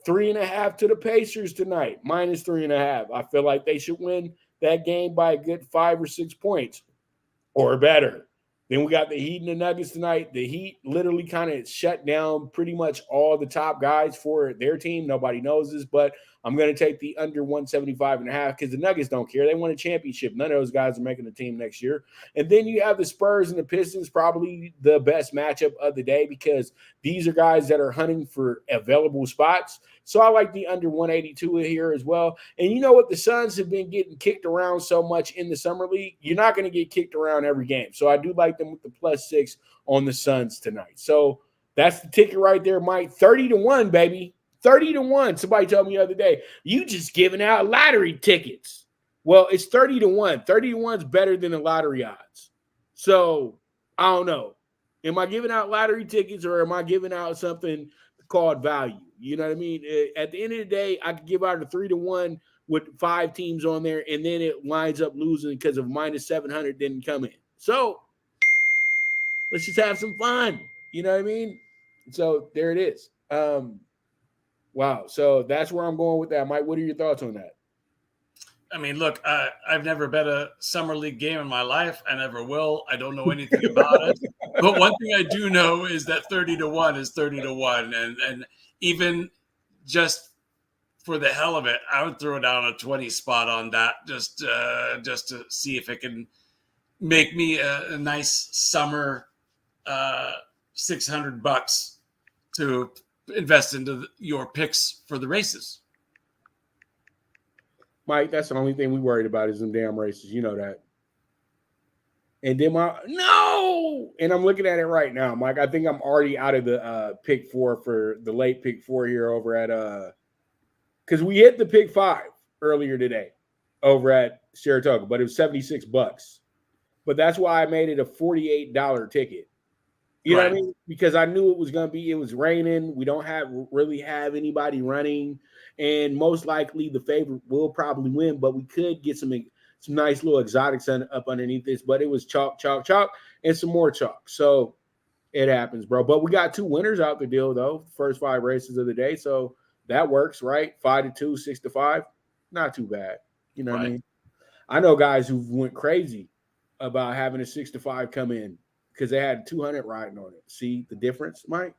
S2: 3.5 to the Pacers tonight, minus 3.5. I feel like they should win that game by a good 5 or 6 points or better. Then we got the Heat and the Nuggets tonight. The Heat literally kind of shut down pretty much all the top guys for their team. Nobody knows this, but I'm going to take the under 175.5 because the Nuggets don't care. They won a championship. None of those guys are making the team next year. And then you have the Spurs and the Pistons, probably the best matchup of the day because these are guys that are hunting for available spots. So I like the under 182 here as well. And you know what? The Suns have been getting kicked around so much in the Summer League. You're not going to get kicked around every game. So I do like them with the +6 on the Suns tonight. So that's the ticket right there, Mike. 30-1, baby. 30-1. Somebody told me the other day, you just giving out lottery tickets. Well, it's 30-1. 30-1 is better than the lottery odds. So I don't know. Am I giving out lottery tickets or am I giving out something called value? You know what I mean? At the end of the day, I could give out a 3-1 with 5 teams on there, and then it winds up losing because of minus 700 didn't come in. So let's just have some fun. You know what I mean? So there it is. Wow. So that's where I'm going with that. Mike, what are your thoughts on that?
S3: I mean, look, I've never bet a summer league game in my life. I never will. I don't know anything about it. But one thing I do know is that 30-1 is 30-1. And even just for the hell of it, I would throw down a 20 spot on that just to see if it can make me a nice summer $600 to invest into your picks for the races.
S2: Mike, that's the only thing we worried about is them damn races. You know that. And then and I'm looking at it right now, Mike. I think I'm already out of the pick 4 for the late pick 4 here over at because we hit the pick 5 earlier today over at Saratoga, but it was $76. But that's why I made it a $48 ticket. You know what I mean? Because I knew it was raining. We don't really have anybody running. And most likely the favorite will probably win, but we could get some nice little exotics up underneath this. But it was chalk, and some more chalk. So it happens, bro. But we got 2 winners out the deal, though. First 5 races of the day. So that works, right? 5-2, 6-5. Not too bad. You know what I mean? I know guys who went crazy about having a 6-5 come in because they had 200 riding on it. See the difference, Mike?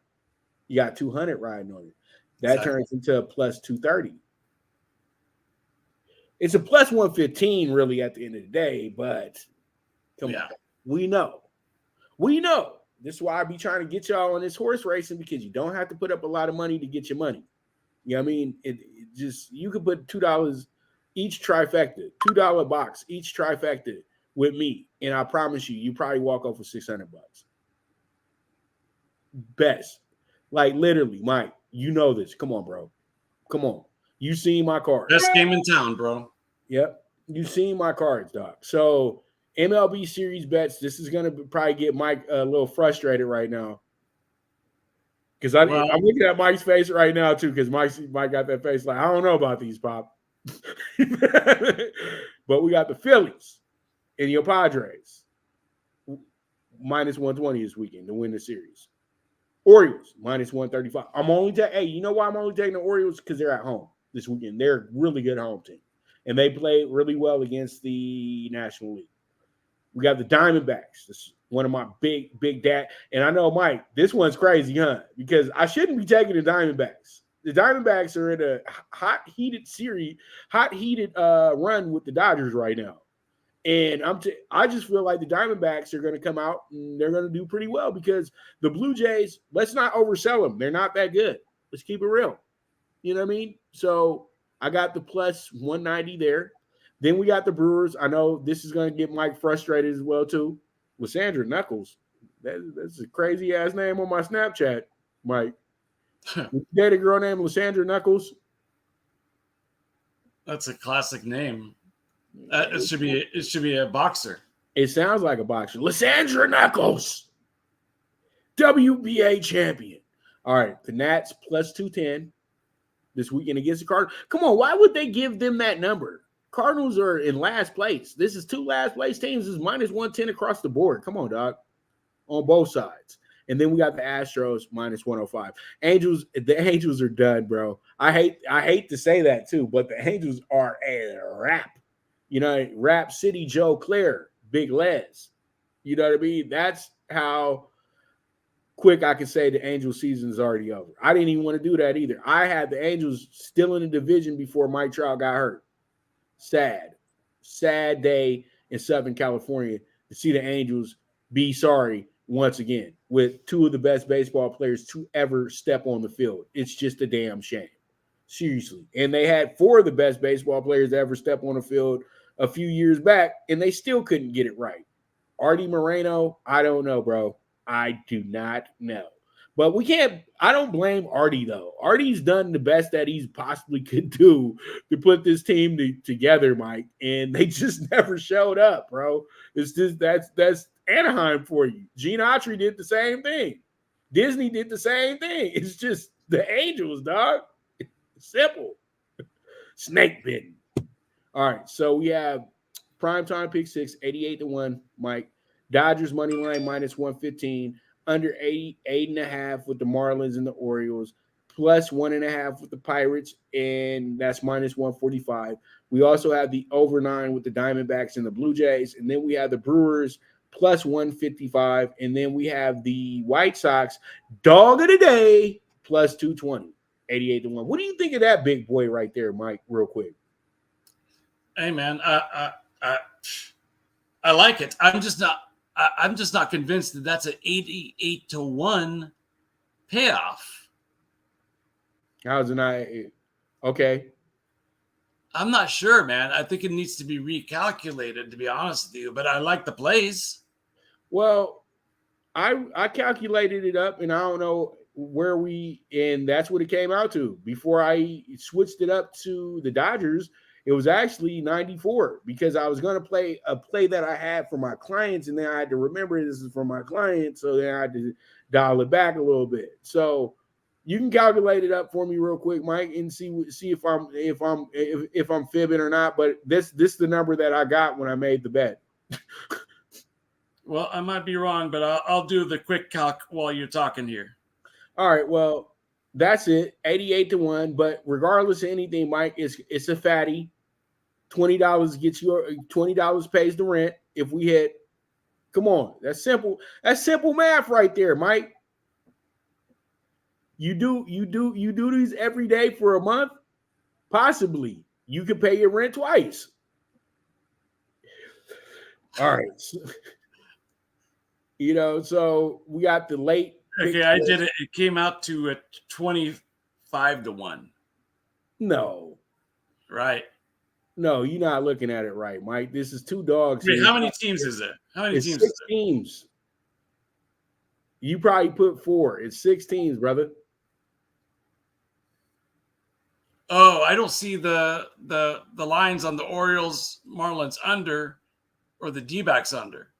S2: You got 200 riding on it. That turns into a plus 230. It's a plus 115 really at the end of the day, but come on. We know. This is why I be trying to get y'all on this horse racing because you don't have to put up a lot of money to get your money. You know what I mean? It just, you could put $2 each trifecta, $2 box each trifecta with me, and I promise you probably walk off with $600. Best. Like literally, Mike, you know this. Come on, bro. Come on. You seen my cards.
S3: Best game in town, bro.
S2: Yep. You seen my cards, Doc. So MLB Series Bets, this is going to probably get Mike a little frustrated right now. Because I'm looking at Mike's face right now, too, because Mike got that face like, I don't know about these, Pop. But we got the Phillies and your Padres minus 120 this weekend to win the series. Orioles minus 135. I'm only you know why I'm only taking the Orioles? Because they're at home. this weekend. They're a really good home team, and they played really well against the National League. We got the Diamondbacks. This is one of my big dad. And I know, Mike, this one's crazy, huh? Because I shouldn't be taking the Diamondbacks. The Diamondbacks are in a hot heated run with the Dodgers right now. And I just feel like the Diamondbacks are going to come out and they're going to do pretty well because the Blue Jays, let's not oversell them. They're not that good. Let's keep it real. You know what I mean? So I got the plus 190 there. Then we got the Brewers. I know this is going to get Mike frustrated as well, too. Lysandra Knuckles. That's a crazy-ass name on my Snapchat, Mike. You date a girl named Lysandra Knuckles?
S3: That's a classic name. It should be a boxer.
S2: It sounds like a boxer. Lysandra Knuckles, WBA champion. All right, the Nats plus 210 this weekend against the Cardinals. Come on, why would they give them that number? Cardinals are in last place. This is 2 last place teams. This is minus 110 across the board. Come on, dog. On both sides. And then we got the Astros minus 105. The Angels are done, bro. I hate to say that too, but the Angels are a wrap. You know, Rap City Joe Claire, Big Les. You know what I mean? That's how quick I can say the Angels season is already over. I didn't even want to do that either. I had the Angels still in the division before Mike Trout got hurt. Sad day in Southern California to see the Angels be sorry once again with 2 of the best baseball players to ever step on the field. It's just a damn shame. Seriously. And they had 4 of the best baseball players to ever step on the field a few years back, and they still couldn't get it right. Artie Moreno, I don't know, bro. I do not know. But I don't blame Artie, though. Artie's done the best that he's possibly could do to put this team together, Mike, and they just never showed up, bro. It's just that's Anaheim for you. Gene Autry did the same thing. Disney did the same thing. It's just the Angels, dog. Simple. Snake bitten. All right, so we have PrimeTime PK6, 88-1, Mike. Dodgers money line minus 115. Under 8.5 with the Marlins and the Orioles, plus 1.5 with the Pirates, and that's minus 145. We also have the over 9 with the Diamondbacks and the Blue Jays, and then we have the Brewers plus 155, and then we have the White Sox dog of the day plus 220, 88-1. What do you think of that big boy right there, Mike? Real quick.
S3: Hey man, I like it. I'm just not convinced that that's an 88-1 payoff.
S2: How's it not? Okay.
S3: I'm not sure, man. I think it needs to be recalculated, to be honest with you, but I like the plays.
S2: Well, I calculated it up, and I don't know and that's what it came out to. Before I switched it up to the Dodgers, it was actually 94 because I was going to play a play that I had for my clients, and then I had to remember this is for my clients, so then I had to dial it back a little bit. So you can calculate it up for me real quick, Mike, and see if I'm fibbing or not. But this is the number that I got when I made the bet.
S3: Well, I might be wrong, but I'll do the quick calc while you're talking here.
S2: All right, well. That's it, 88-1. But regardless of anything, Mike, it's a fatty. $20 gets you $20 pays the rent if we hit. Come on, that's simple. That's simple math right there, Mike. You do these every day for a month. Possibly, you could pay your rent twice. All right, so we got the late.
S3: Okay, I did it. It came out to a 25-1.
S2: No.
S3: Right.
S2: No, you're not looking at it right, Mike. This is 2 dogs.
S3: Wait, how many teams is it? How many teams is it?
S2: 6 teams. You probably put 4. It's 6 teams, brother.
S3: Oh, I don't see the lines on the Orioles, Marlins under, or the D-backs under.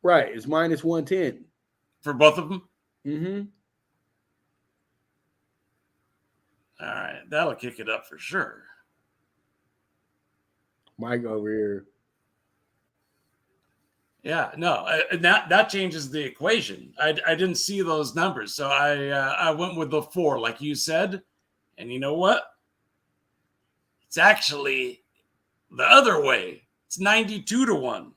S2: Right, it's minus 110.
S3: For both of them?
S2: Mm-hmm.
S3: All right, that'll kick it up for sure.
S2: Mike over here.
S3: Yeah, no, that changes the equation. I didn't see those numbers, so I went with the 4, like you said. And you know what? It's actually the other way. It's 92-1.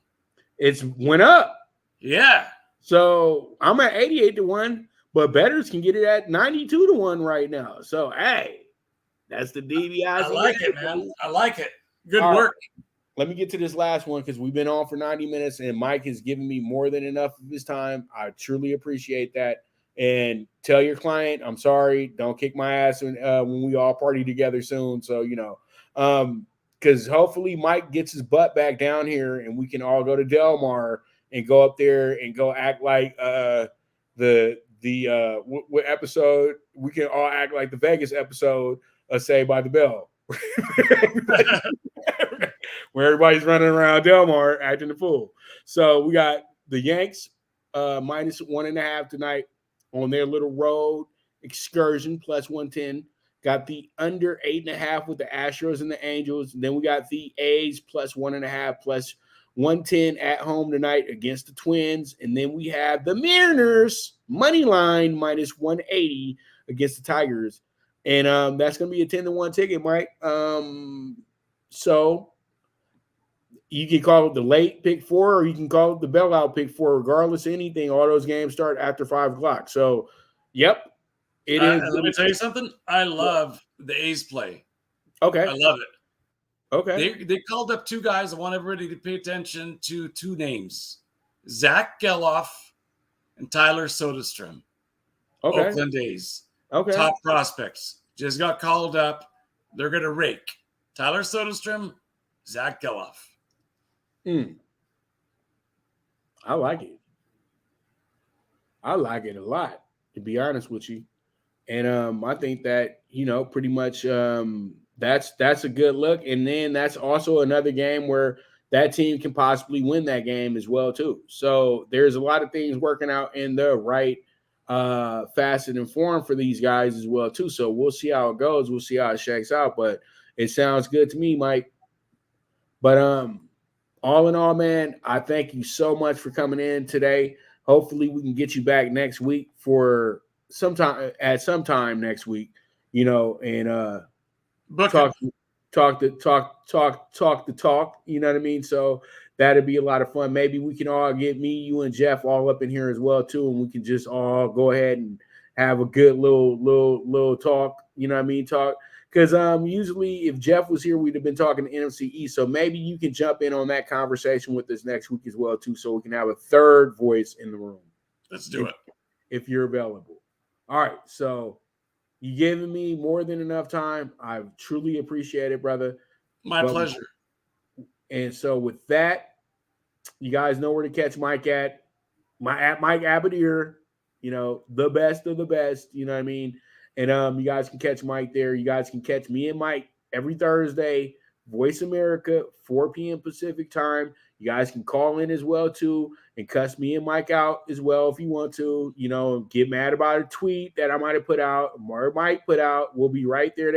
S2: It's went up.
S3: Yeah.
S2: So I'm at 88-1, but bettors can get it at 92-1 right now. So hey, that's the DiBiase.
S3: I like it, man. I like it. Good
S2: All
S3: work.
S2: right. Let me get to this last one because we've been on for 90 minutes and Mike has given me more than enough of his time. I truly appreciate that. And tell your client, I'm sorry. Don't kick my ass when we all party together soon. So, because hopefully Mike gets his butt back down here and we can all go to Del Mar and go up there and go act like what episode? We can all act like the Vegas episode of Saved by the Bell. Where everybody's running around Del Mar acting the fool. So we got the Yanks minus 1.5 tonight on their little road excursion, plus 110. Got the under 8.5 with the Astros and the Angels. And then we got the A's plus 1.5, plus 110 at home tonight against the Twins. And then we have the Mariners money line minus 180 against the Tigers. And that's going to be a 10-1 ticket, Mike. So you can call it the late pick 4 or you can call it the bailout pick 4. Regardless of anything, all those games start after 5 o'clock. So, yep. It is.
S3: Let me tell you something. I love the A's play.
S2: Okay.
S3: I love it.
S2: Okay.
S3: They called up 2 guys. I want everybody to pay attention to 2 names. Zach Geloff and Tyler Soderstrom.
S2: Okay.
S3: Oakland A's.
S2: Okay.
S3: Top prospects. Just got called up. They're going to rake. Tyler Soderstrom, Zach Geloff.
S2: I like it. I like it a lot, to be honest with you. And I think that, pretty much that's a good look. And then that's also another game where that team can possibly win that game as well, too. So there's a lot of things working out in the right facet and form for these guys as well, too. So we'll see how it goes. We'll see how it shakes out. But it sounds good to me, Mike. But all in all, man, I thank you so much for coming in today. Hopefully we can get you back next week for some time next week, and talk the talk, you know what I mean? So that'd be a lot of fun. Maybe we can all get me, you, and Jeff all up in here as well too, and we can just all go ahead and have a good little talk, you know what I mean? Talk. Because usually if Jeff was here, we'd have been talking to NFC East. So maybe you can jump in on that conversation with us next week as well, too, so we can have a third voice in the room.
S3: Let's do it.
S2: If you're available. All right. So you've given me more than enough time. I truly appreciate it, brother.
S3: My pleasure.
S2: And so with that, you guys know where to catch Mike at. Mike Abadir, the best of the best, you know what I mean? And you guys can catch Mike there. You guys can catch me and Mike every Thursday, Voice America, 4 p.m. Pacific time. You guys can call in as well, too, and cuss me and Mike out as well if you want to. Get mad about a tweet that I might have put out or Mike put out. We'll be right there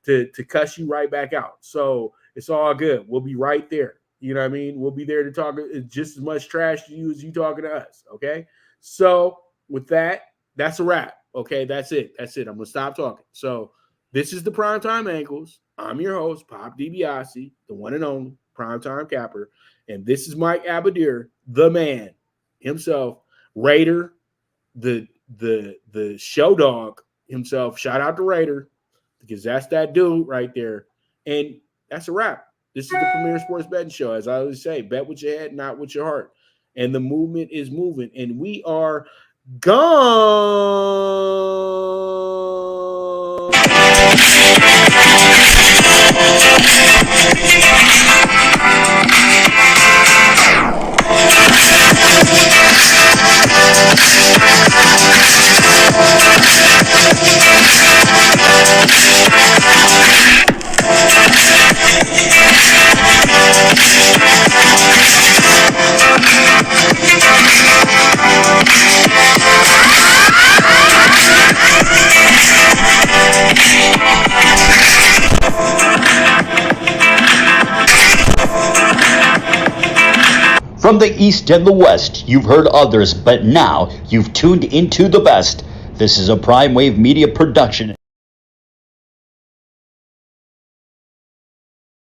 S2: to cuss you right back out. So it's all good. We'll be right there. You know what I mean? We'll be there to talk just as much trash to you as you talking to us, okay? So with that, that's a wrap. Okay, that's it. I'm going to stop talking. So this is the Primetime Angles. I'm your host, Pop DiBiase, the one and only Primetime Capper. And this is Mike Abadir, the man himself, Raider, the show dog himself. Shout out to Raider, because that's that dude right there. And that's a wrap. This is the premier sports betting show. As I always say, bet with your head, not with your heart. And the movement is moving. And we are gone.
S1: From the East and the West, you've heard others, but now you've tuned into the best. This is a Prime Wave Media production.